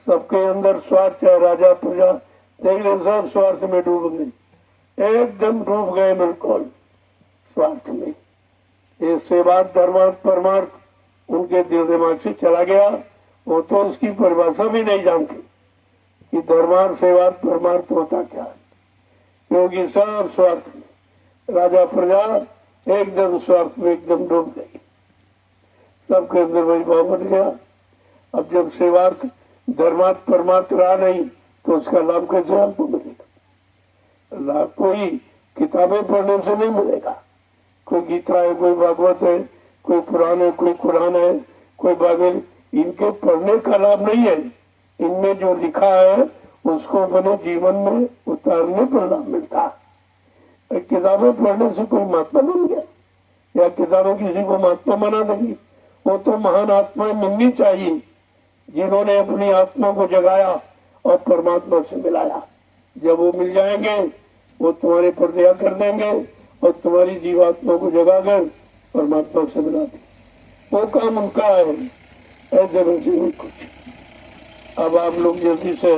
Speaker 1: सबके अंदर स्वार्थ है, राजा प्रजा देख रहे सब स्वार्थ में डूब गए, एकदम डूब गए बिल्कुल स्वार्थ में। ये सेवार्थ धर्मार्थ परमार्थ उनके दिल दिमाग से चला गया, वो तो उसकी परिभाषा भी नहीं जानते कि धर्मार्थ सेवार्थ परमार्थ होता क्या है, क्योंकि सब स्वार्थ में राजा प्रजा एकदम स्वार्थ में एकदम डूब गई, सबके अंदर वही भाव बन गया। अब जब सेवार्थ धर्मार्थ परमार्थ रहा नहीं तो उसका लाभ कैसे आपको मिलेगा? लाभ कोई किताबें पढ़ने से नहीं मिलेगा। कोई गीता है, कोई भागवत है, कोई पुराण है, कोई कुरान है, कोई बाइबल, इनके पढ़ने का लाभ नहीं है। इनमें जो लिखा है उसको अपने जीवन में उतारने पर लाभ मिलता है। किताबें पढ़ने से कोई महात्मा बन गया या किताबें किसी को महात्मा बना देंगी? वो तो महान आत्माएं मिलनी चाहिए जिन्होंने अपनी आत्मा को जगाया और परमात्मा से मिलाया। जब वो मिल जाएंगे वो तुम्हारे पर दया कर देंगे और तुम्हारी जीवात्मा को जगाकर परमात्मा से मिला देंगे। वो काम उनका है, ऐसे वैसे नहीं कुछ। अब आप लोग जल्दी से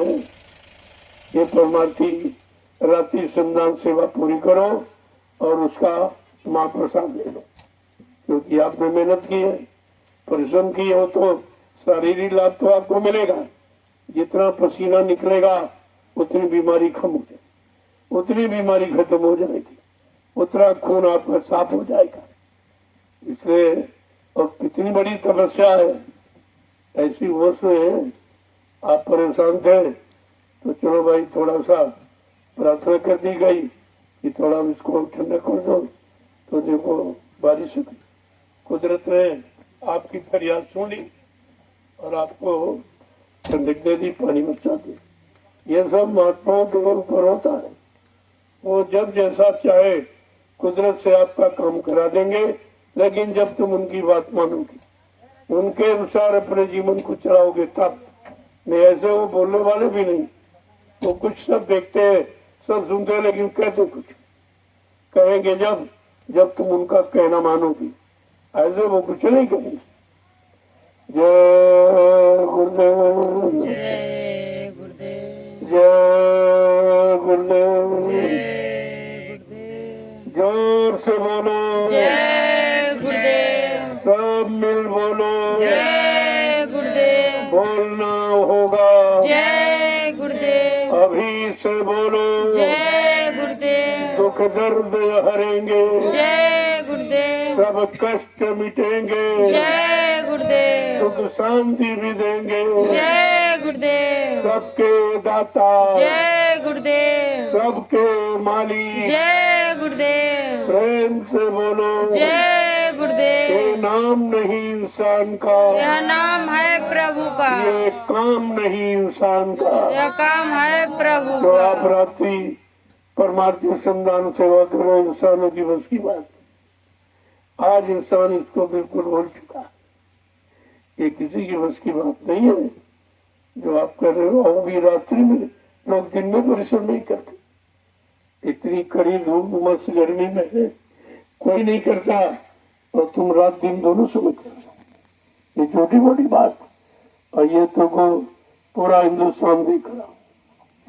Speaker 1: ये परमार्थी रात्रि संदान सेवा पूरी करो और उसका महाप्रसाद ले लो, क्योंकि आपने मेहनत की है, परिश्रम की हो तो शारीरिक लाभ तो आपको मिलेगा। जितना पसीना निकलेगा उतनी बीमारी कम हो जाएगी, उतनी बीमारी खत्म हो जाएगी, उतना खून आपका साफ हो जाएगा। इसलिए और कितनी बड़ी तपस्या है। ऐसी वर्ष में आप परेशान थे तो चलो भाई थोड़ा सा प्रार्थना कर दी गई कि थोड़ा इसको ठंडा कर दो, तो देखो बारिश हुई। कुदरत ने आपकी फरियाद सुन ली और आपको ठंडक दे दी, पानी बरसा दी। ये सब महात्माओं के ऊपर होता है। वो जब जैसा चाहे कुदरत से आपका काम करा देंगे, लेकिन जब तुम उनकी बात मानोगे, उनके अनुसार अपने जीवन को चलाओगे तब। नहीं ऐसे वो बोलने वाले भी नहीं, वो कुछ सब देखते हैं, सब सुनते हैं, लेकिन कहते कुछ कहेंगे जब तुम उनका कहना मानोगे। ऐसे वो कुछ नहीं करेंगे। जय गुरुदेव,
Speaker 2: जय गुरुदेव,
Speaker 1: जय गुरुदेव,
Speaker 2: जय गुरुदेव,
Speaker 1: जोर से बोलो,
Speaker 2: जय गुरुदेव,
Speaker 1: सब मिल बोलो,
Speaker 2: जय गुरुदेव,
Speaker 1: बोलना होगा,
Speaker 2: जय गुरुदेव,
Speaker 1: अभी से बोलो,
Speaker 2: जय गुरुदेव,
Speaker 1: दुख दर्द हरेंगे,
Speaker 2: जय गुरुदेव,
Speaker 1: सब कष्ट मिटेंगे,
Speaker 2: जय गुरुदेव,
Speaker 1: सुख शांति भी देंगे,
Speaker 2: जय गुरुदेव,
Speaker 1: सबके दाता,
Speaker 2: जय गुरुदेव,
Speaker 1: सबके मालिक,
Speaker 2: जय गुरुदेव,
Speaker 1: प्रेम से बोलो,
Speaker 2: जय गुरुदेव।
Speaker 1: ये नाम नहीं इंसान का,
Speaker 2: यह नाम है प्रभु का,
Speaker 1: ये काम नहीं इंसान का।
Speaker 2: यह काम है प्रभु
Speaker 1: तो
Speaker 2: का।
Speaker 1: आप रात्रि परमार्थी संदान सेवा कर रहे इंसानों की बस की बात। आज इंसान इसको बिल्कुल भूल चुका है। ये किसी की बस की बात नहीं है जो आप कर रहे हो। और भी रात्रि में लोग दिन में परिश्रम नहीं करते। इतनी कड़ी धूप उमस गर्मी में कोई नहीं करता और तुम रात दिन दोनों समय कर रहे हो। ये छोटी मोटी बात। और ये तो को पूरा हिंदुस्तान देख रहा,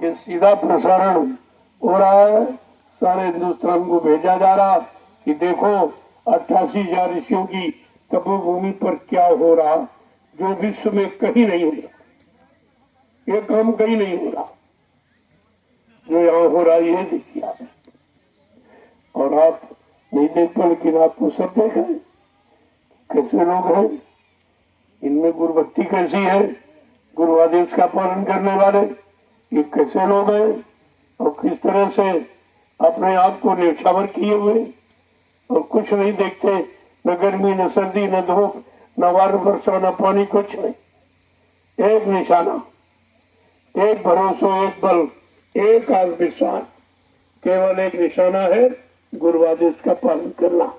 Speaker 1: ये सीधा प्रसारण हो रहा है, सारे हिंदुस्तान को भेजा जा रहा कि देखो 88,000 ऋषियों की तपोभूमि पर क्या हो रहा, जो विश्व में कहीं नहीं हो रहा। ये काम कहीं नहीं हो रहा जो यहाँ हो रहा है, ये देखिए आप। और आप नहीं देख पाए, लेकिन आपको सब देखा है कैसे लोग हैं, इनमें गुरुभक्ति कैसी है, गुरु आदेश का पालन करने वाले ये कैसे लोग हैं और किस तरह से अपने आप को न्यौछावर किए हुए और कुछ नहीं देखते, न गर्मी न सर्दी न धूप न वार वर्षा न पानी, कुछ नहीं। एक निशाना, एक भरोसा, एक बल, एक आत्मविश्वास, केवल एक निशाना है गुरु आदेश का पालन करना।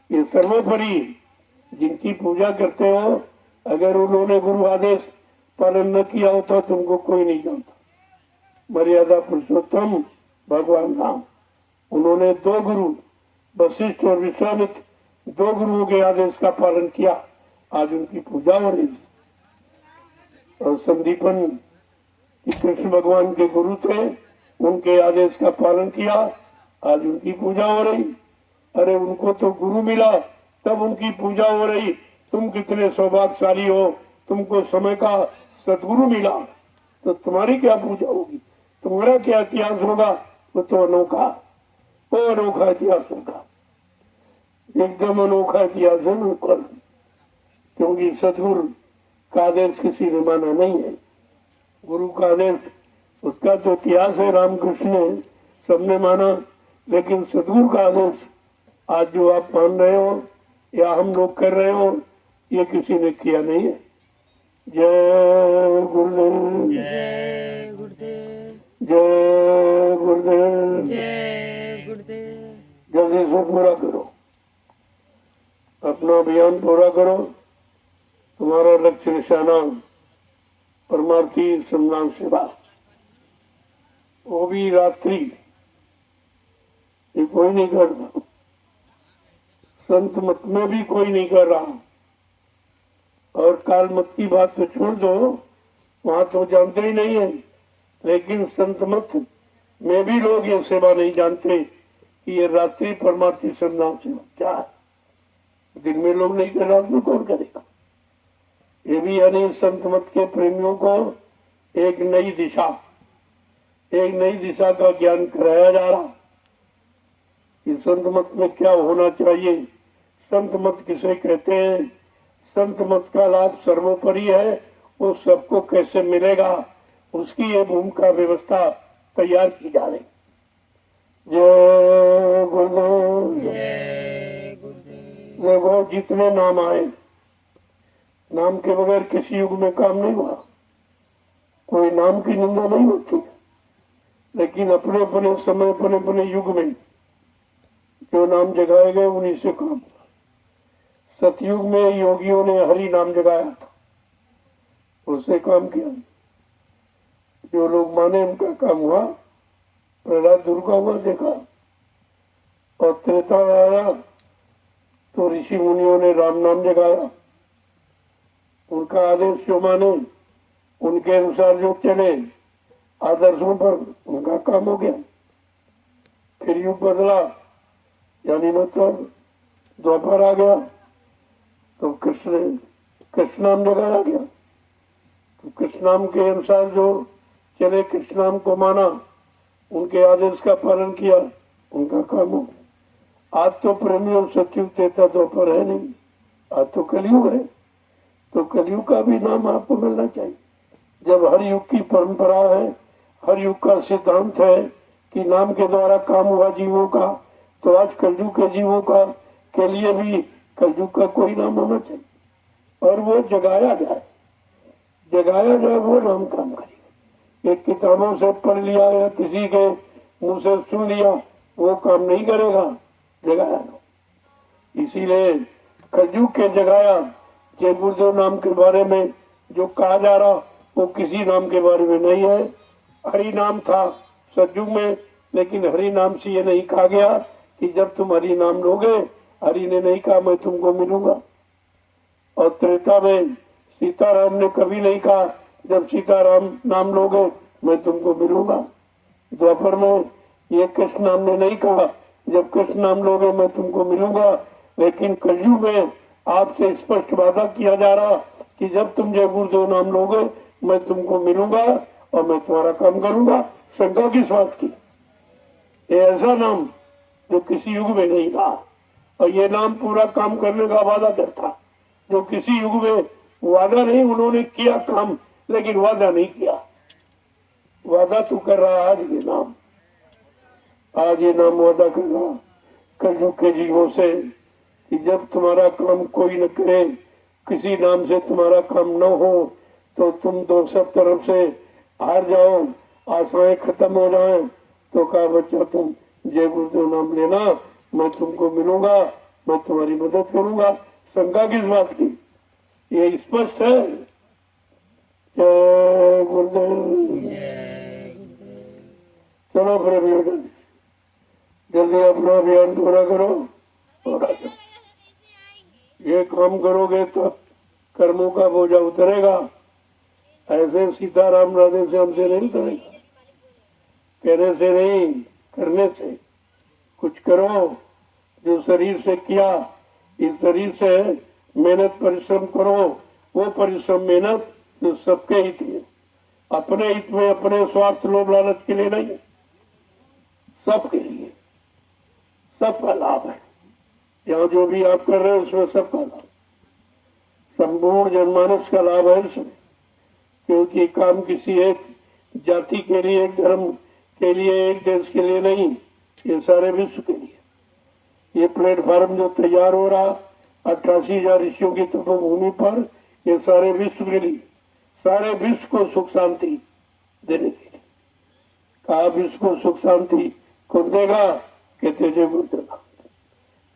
Speaker 1: ये सर्वोपरि जिनकी पूजा करते हो, अगर उन्होंने गुरु आदेश पालन न किया होता तुमको कोई नहीं जानता। मर्यादा पुरुषोत्तम भगवान राम, उन्होंने 2 गुरु वशिष्ठ और विश्वामित्र, 2 गुरुओं के आदेश का पालन किया, आज उनकी पूजा हो रही। और संदीपन कृष्ण भगवान के गुरु थे, उनके आदेश का पालन किया, आज उनकी पूजा हो रही। अरे उनको तो गुरु मिला तब उनकी पूजा हो रही। तुम कितने सौभाग्यशाली हो, तुमको समय का सदगुरु मिला। तो तुम्हारी क्या पूजा होगी, तुम्हारा क्या इतिहास होगा। वो तो अनोखा, वो अनोखा इतिहास होगा, एकदम अनोखा इतिहास है बिल्कुल। क्योंकि सतगुरु का आदेश किसी ने माना नहीं है। गुरु का आदेश, उसका तो इतिहास है, रामकृष्ण ने सबने माना, लेकिन सतगुरु का आदेश आज जो आप मान रहे हो या हम लोग कर रहे हो, ये किसी ने किया नहीं है। जय गुरुदेव,
Speaker 2: जय गुरुदेव,
Speaker 1: जय गुरुदेव।
Speaker 2: जय गुरुदेव।
Speaker 1: जल्दी से पूरा करो, अपना अभियान पूरा करो। तुम्हारा लक्ष्य निशाना परमार्थी सम्मान सेवा, वो भी रात्रि, ये कोई नहीं करता, संत मत में भी कोई नहीं कर रहा। और काल मत की बात तो छोड़ दो, वहां तो जानते ही नहीं है, लेकिन संत मत में भी लोग ये सेवा नहीं जानते कि ये रात्रि परमार्थी सम्मान सेवा क्या है। दिन में लोग नहीं कर रहा तो कौन करेगा। ये भी यानी संत मत के प्रेमियों को एक नई दिशा का ज्ञान कराया जा रहा कि संत मत में क्या होना चाहिए, संत मत किसे कहते हैं, संत मत का लाभ सर्वोपरि है, वो सबको कैसे मिलेगा, उसकी ये भूमिका व्यवस्था तैयार की जा रही। जय गुरुदेव।
Speaker 2: जय गुरुदेव।
Speaker 1: देखो जितने नाम आए, नाम के बगैर किसी युग में काम नहीं हुआ। कोई नाम की निंदा नहीं होती, लेकिन अपने अपने समय, अपने अपने युग में जो नाम जगाए गए उन्हीं से काम हुआ। सतयुग में योगियों ने हरि नाम जगाया था, उससे काम किया। जो लोग माने उनका काम हुआ। प्रहलाद दुर्गा हुआ देखा, और त्रेता आया तो ऋषि मुनियों ने राम नाम जगाया। उनका आदेश जो माने, उनके अनुसार जो चले आदर्शों पर, उनका काम हो गया। फिर युग बदला, यानी मतलब द्वापर आ गया तो कृष्ण नाम जगाया गया। तो कृष्ण नाम के अनुसार जो चले, कृष्ण नाम को माना, उनके आदेश का पालन किया, उनका काम हो गया। आज तो प्रेमियों सतयुग देता द्वापर है नहीं, आज तो कलयुग है। तो कलयुग का भी नाम आपको मिलना चाहिए। जब हर युग की परंपरा है, हर युग का सिद्धांत है कि नाम के द्वारा काम हुआ जीवों का, तो आज कलयुग के जीवों का के लिए भी कलयुग का कोई नाम होना चाहिए, और वो जगाया जाए वो नाम काम करेगा। एक किताबों से पढ़ लिया या किसी के मुंह से सुन लिया वो काम नहीं करेगा, जगाया जाए। इसीलिए कलयुग के जगाया। जय गुरुदेव नाम के बारे में जो कहा जा रहा वो किसी नाम के बारे में नहीं है। हरि नाम था सतयुग में, लेकिन हरि नाम से ये नहीं कहा गया कि जब तुम हरि नाम लोगे, हरि ने नहीं कहा मैं तुमको मिलूंगा। और त्रेता में सीताराम ने कभी नहीं कहा जब सीताराम नाम लोगे मैं तुमको मिलूंगा। द्वापर में ये कृष्ण नाम ने नहीं कहा जब कृष्ण नाम लोगे मैं तुमको मिलूंगा। लेकिन कलयुग में आपसे स्पष्ट वादा किया जा रहा कि जब तुम जय गुरुदेव नाम लोगे मैं तुमको मिलूंगा और मैं तुम्हारा काम करूंगा। शंका किस बात की। ये ऐसा नाम जो किसी युग में नहीं था, और ये नाम पूरा काम करने का वादा करता। जो किसी युग में वादा नहीं, उन्होंने किया काम, लेकिन वादा नहीं किया। वादा तो कर रहा आज ये नाम, आज ये नाम वादा कर रहा कलयुग के जीवों से कि जब तुम्हारा काम कोई न करे, किसी नाम से तुम्हारा काम न हो, तो तुम दो सब तरफ से हार जाओ, आशाएं खत्म हो जाएं, तो कहा बच्चा तुम जय गुरुदेव नाम लेना, मैं तुमको मिलूंगा, मैं तुम्हारी मदद करूंगा। शंका किस बात की, ये स्पष्ट है। जय गुरुदेव। चलो फिर अभियान जल्दी अपना अभियान पूरा करो और आ जाओ। ये काम करोगे तो कर्मों का बोझा उतरेगा। ऐसे सीताराम राधे से हमसे नहीं उतरेगा, कहने से नहीं, करने से। कुछ करो जो शरीर से किया, इस शरीर से मेहनत परिश्रम करो, वो परिश्रम मेहनत जो सबके ही थी। अपने हित में, अपने स्वार्थ लोभ लालच के लिए नहीं, सबके लिए, सबका लाभ है। यहाँ जो भी आप कर रहे हैं उसमें सबका लाभ, संपूर्ण जनमानस का लाभ है इसमें, क्योंकि काम किसी एक जाति के लिए, एक धर्म के लिए, एक देश के लिए नहीं, ये सारे विश्व के लिए। ये प्लेटफार्म जो तैयार हो रहा 88,000 ऋषियों की तपोभूमि पर, ये सारे विश्व के लिए, सारे विश्व को सुख शांति देने के लिए। कहा विश्व को सुख शांति कौन देगा? कहते जय गुरुदेव नाम।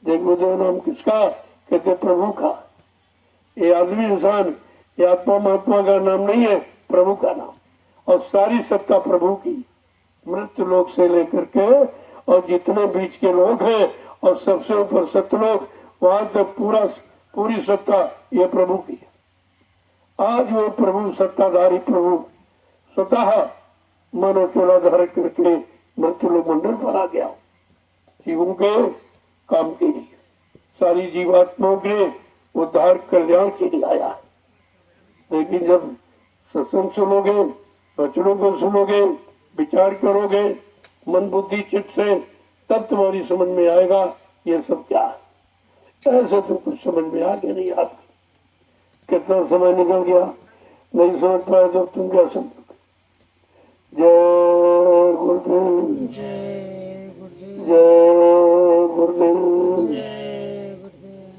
Speaker 1: जय गुरुदेव नाम किसका? कहते प्रभु का। ये आदमी इंसान, ये आत्मा महात्मा का नाम नहीं है, प्रभु का नाम। और सारी सत्ता प्रभु की, मृत्यु लोक से लेकर के और जितने बीच के लोग हैं और सबसे ऊपर सतलोक, वहां तक पूरी सत्ता ये प्रभु की है। आज वो प्रभु, सत्ताधारी प्रभु स्वतः मानव चोला धारण करके मृत्यु लोक मंडल पर आ गया, जीवों के काम के लिए, सारी जीवात्माओं के उद्धार कल्याण के लिए आया। लेकिन जब सत्संग सुनोगे, वचनों को सुनोगे, विचार करोगे मन बुद्धि चित्त से, तब तुम्हारी समझ में आएगा ये सब क्या है। ऐसे तो कुछ समझ में आ गया नहीं। आप कितना समय निकल गया, नहीं समझ पाए तो तुम क्या समझोगे। जय गुरुदेव,
Speaker 2: जय गुरुदेव,
Speaker 1: जय गुरुदेव,
Speaker 2: जय गुरुदेव।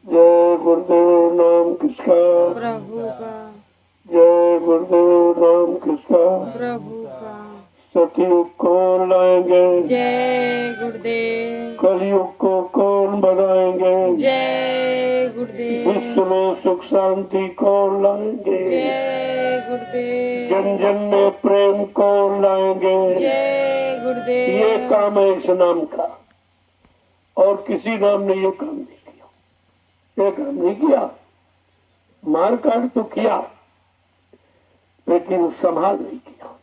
Speaker 1: जय गुरुदेव नाम किसका?
Speaker 2: प्रभु का,
Speaker 1: जय गुरुदेव नाम किसका?
Speaker 2: प्रभु का।
Speaker 1: सतयुग कौन लाएंगे?
Speaker 2: जय गुरुदेव,
Speaker 1: कलयुग को कौन बनाएंगे?
Speaker 2: जय गुरुदेव,
Speaker 1: विश्व में सुख शांति कौन लाएंगे?
Speaker 2: जय गुरुदेव,
Speaker 1: जन जन में प्रेम कौन लाएंगे?
Speaker 2: जय गुरुदेव।
Speaker 1: ये काम है इस नाम का, और किसी नाम ने ये काम नहीं किया। ये काम नहीं किया, मार काट तो किया लेकिन संभाल नहीं किया।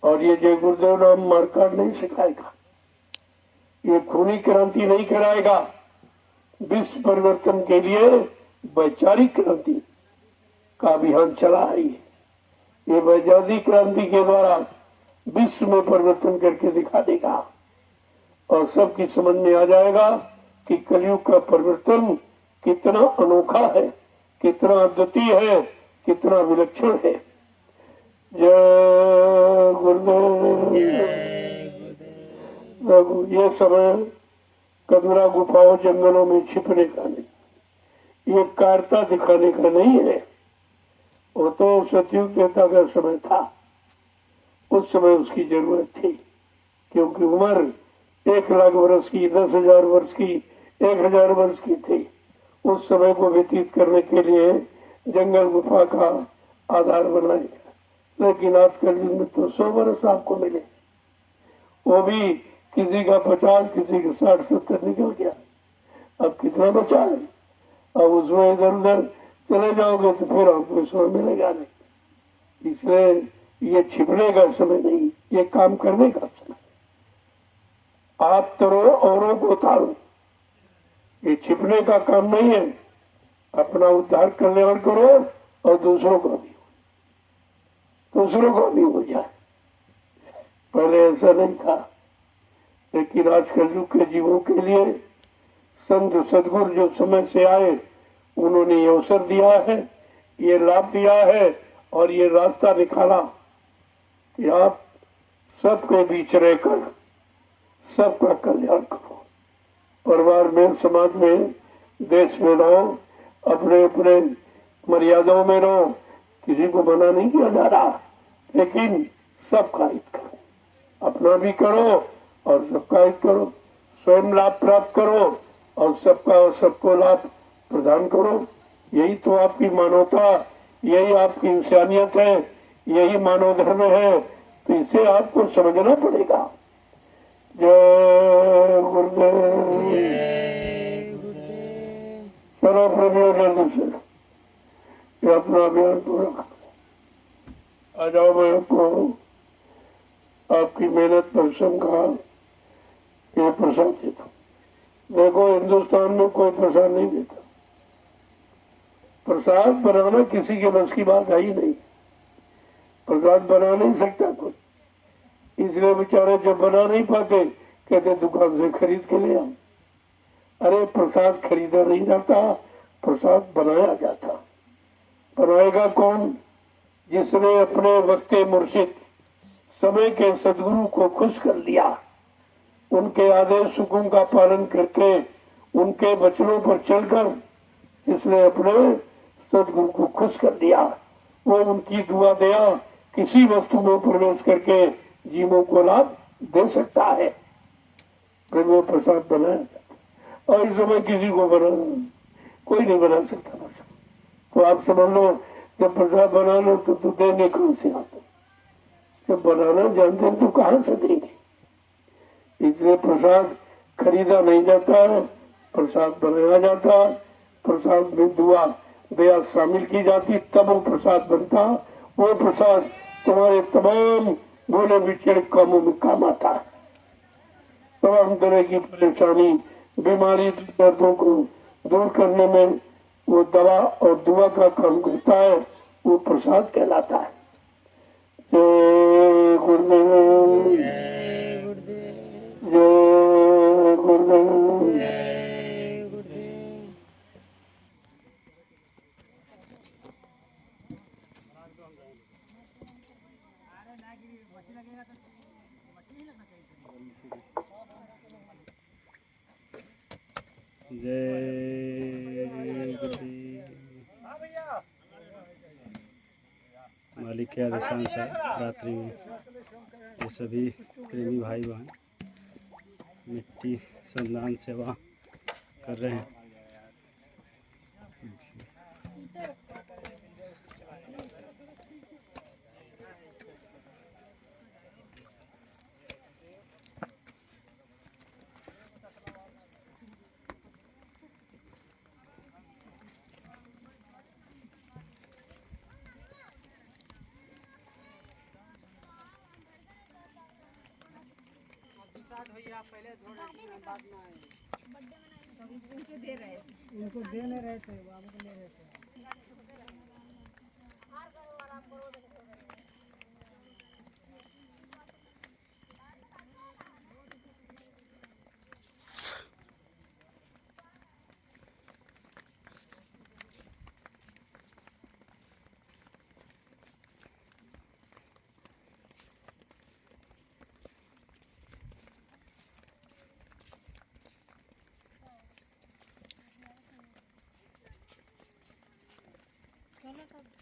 Speaker 1: और ये जय गुरुदेव नाम मारकाट नहीं सिखाएगा, ये खूनी क्रांति नहीं कराएगा। विश्व परिवर्तन के लिए वैचारिक क्रांति का अभियान चला है। ये वैचारिक क्रांति के द्वारा विश्व में परिवर्तन करके दिखा देगा और सबकी समझ में आ जाएगा कि कलयुग का परिवर्तन कितना अनोखा है, कितना अद्वितीय है, कितना विलक्षण है। जय गुरुदेव। ये समय कदरा गुफाओं जंगलों में छिपने का नहीं, ये कारता दिखाने का नहीं है। वो तो सतयुग त्रेता का समय था, उस समय उसकी जरूरत थी, क्योंकि उम्र 1,00,000 वर्ष की, 10,000 वर्ष की, 1,000 वर्ष की थी। उस समय को व्यतीत करने के लिए जंगल गुफा का आधार बनाए। लेकिन आजकल युग में तो 100 वर्ष आपको मिले, वो भी किसी का 50, किसी का 60, 70 निकल गया। अब कितना बचा है? अब उसमें इधर उधर चले जाओगे तो फिर आपको समय मिलेगा नहीं। इसलिए ये छिपने का समय नहीं, ये काम करने का समय। आप तरो औरों को तारो, ये छिपने का काम नहीं है। अपना उद्धार कल्याण करो और दूसरों को भी हो जाए। पहले ऐसा नहीं था, लेकिन आजकल युग के जीवों के लिए संत सदगुरु जो समय से आए, उन्होंने ये अवसर दिया है, ये लाभ दिया है और ये रास्ता निकाला कि आप सबके बीच रहकर सबका कल्याण करो। परिवार में, समाज में, देश में रहो, अपने अपने मर्यादाओं में रहो। किसी को मना नहीं किया जा रहा, लेकिन सबका हित करो, अपना भी करो और सबका हित करो। स्वयं लाभ प्राप्त करो और सबको लाभ प्रदान करो। यही तो आपकी मानवता, यही आपकी इंसानियत है, यही मानव धर्म है। तो इसे आपको समझना पड़ेगा। जय गुरुदेव। चलो प्रभु से अपना अभियान पूरा कर। आ जाओ, मैं आपको आपकी मेहनत परिश्रम का ये प्रसाद देता हूँ। देखो, हिंदुस्तान में कोई प्रसाद नहीं देता। प्रसाद बनाना किसी के बस की बात है ही नहीं। प्रसाद बना नहीं सकता कोई, इसलिए बेचारे जब बना नहीं पाते कहते दुकान से खरीद के ले आओ। अरे प्रसाद खरीदा नहीं जाता, प्रसाद बनाया जाता। बनाएगा कौन? जिसने अपने वक्त मुर्शिद समय के सदगुरु को खुश कर लिया, उनके आदेश हुक्म का पालन करके उनके वचनों पर चलकर जिसने अपने सदगुरु को खुश कर दिया, वो उनकी दुआ दया किसी वस्तु में प्रवेश करके जीवों को लाभ दे सकता है। फिर वो प्रसाद बनाया जाता। और इस समय किसी को बना कोई नहीं बना सकता प्रसाद। तो आप समझ लो, जब प्रसाद बना लो तो देंगे कौन से आप? जब बनाना जानते हैं तो कहाँ से देंगे? इसलिए प्रसाद खरीदा नहीं जाता है, प्रसाद बनाया जाता। प्रसाद में दुआ दया शामिल की जाती, तब वो प्रसाद बनता। वो प्रसाद तुम्हारे तमाम भोले बिछड़े कामों में काम आता है। तमाम तरह की परेशानी, बीमारी, दर्दों को दूर करने में वो दवा और दुआ का काम करता है। वो प्रसाद कहलाता है। जय गुरुदेव,
Speaker 2: जय गुरुदेव,
Speaker 1: जय गुरुदेव।
Speaker 2: जय गुरुदेव।
Speaker 3: जय गुरुदेव। मालिक के आदेशानुसार रात्रि में ये सभी प्रेमी भाई बहन मिट्टी संदान सेवा कर रहे हैं।
Speaker 4: उनको देने रहे थे, वो हमको ले रहे थे। चलो तब।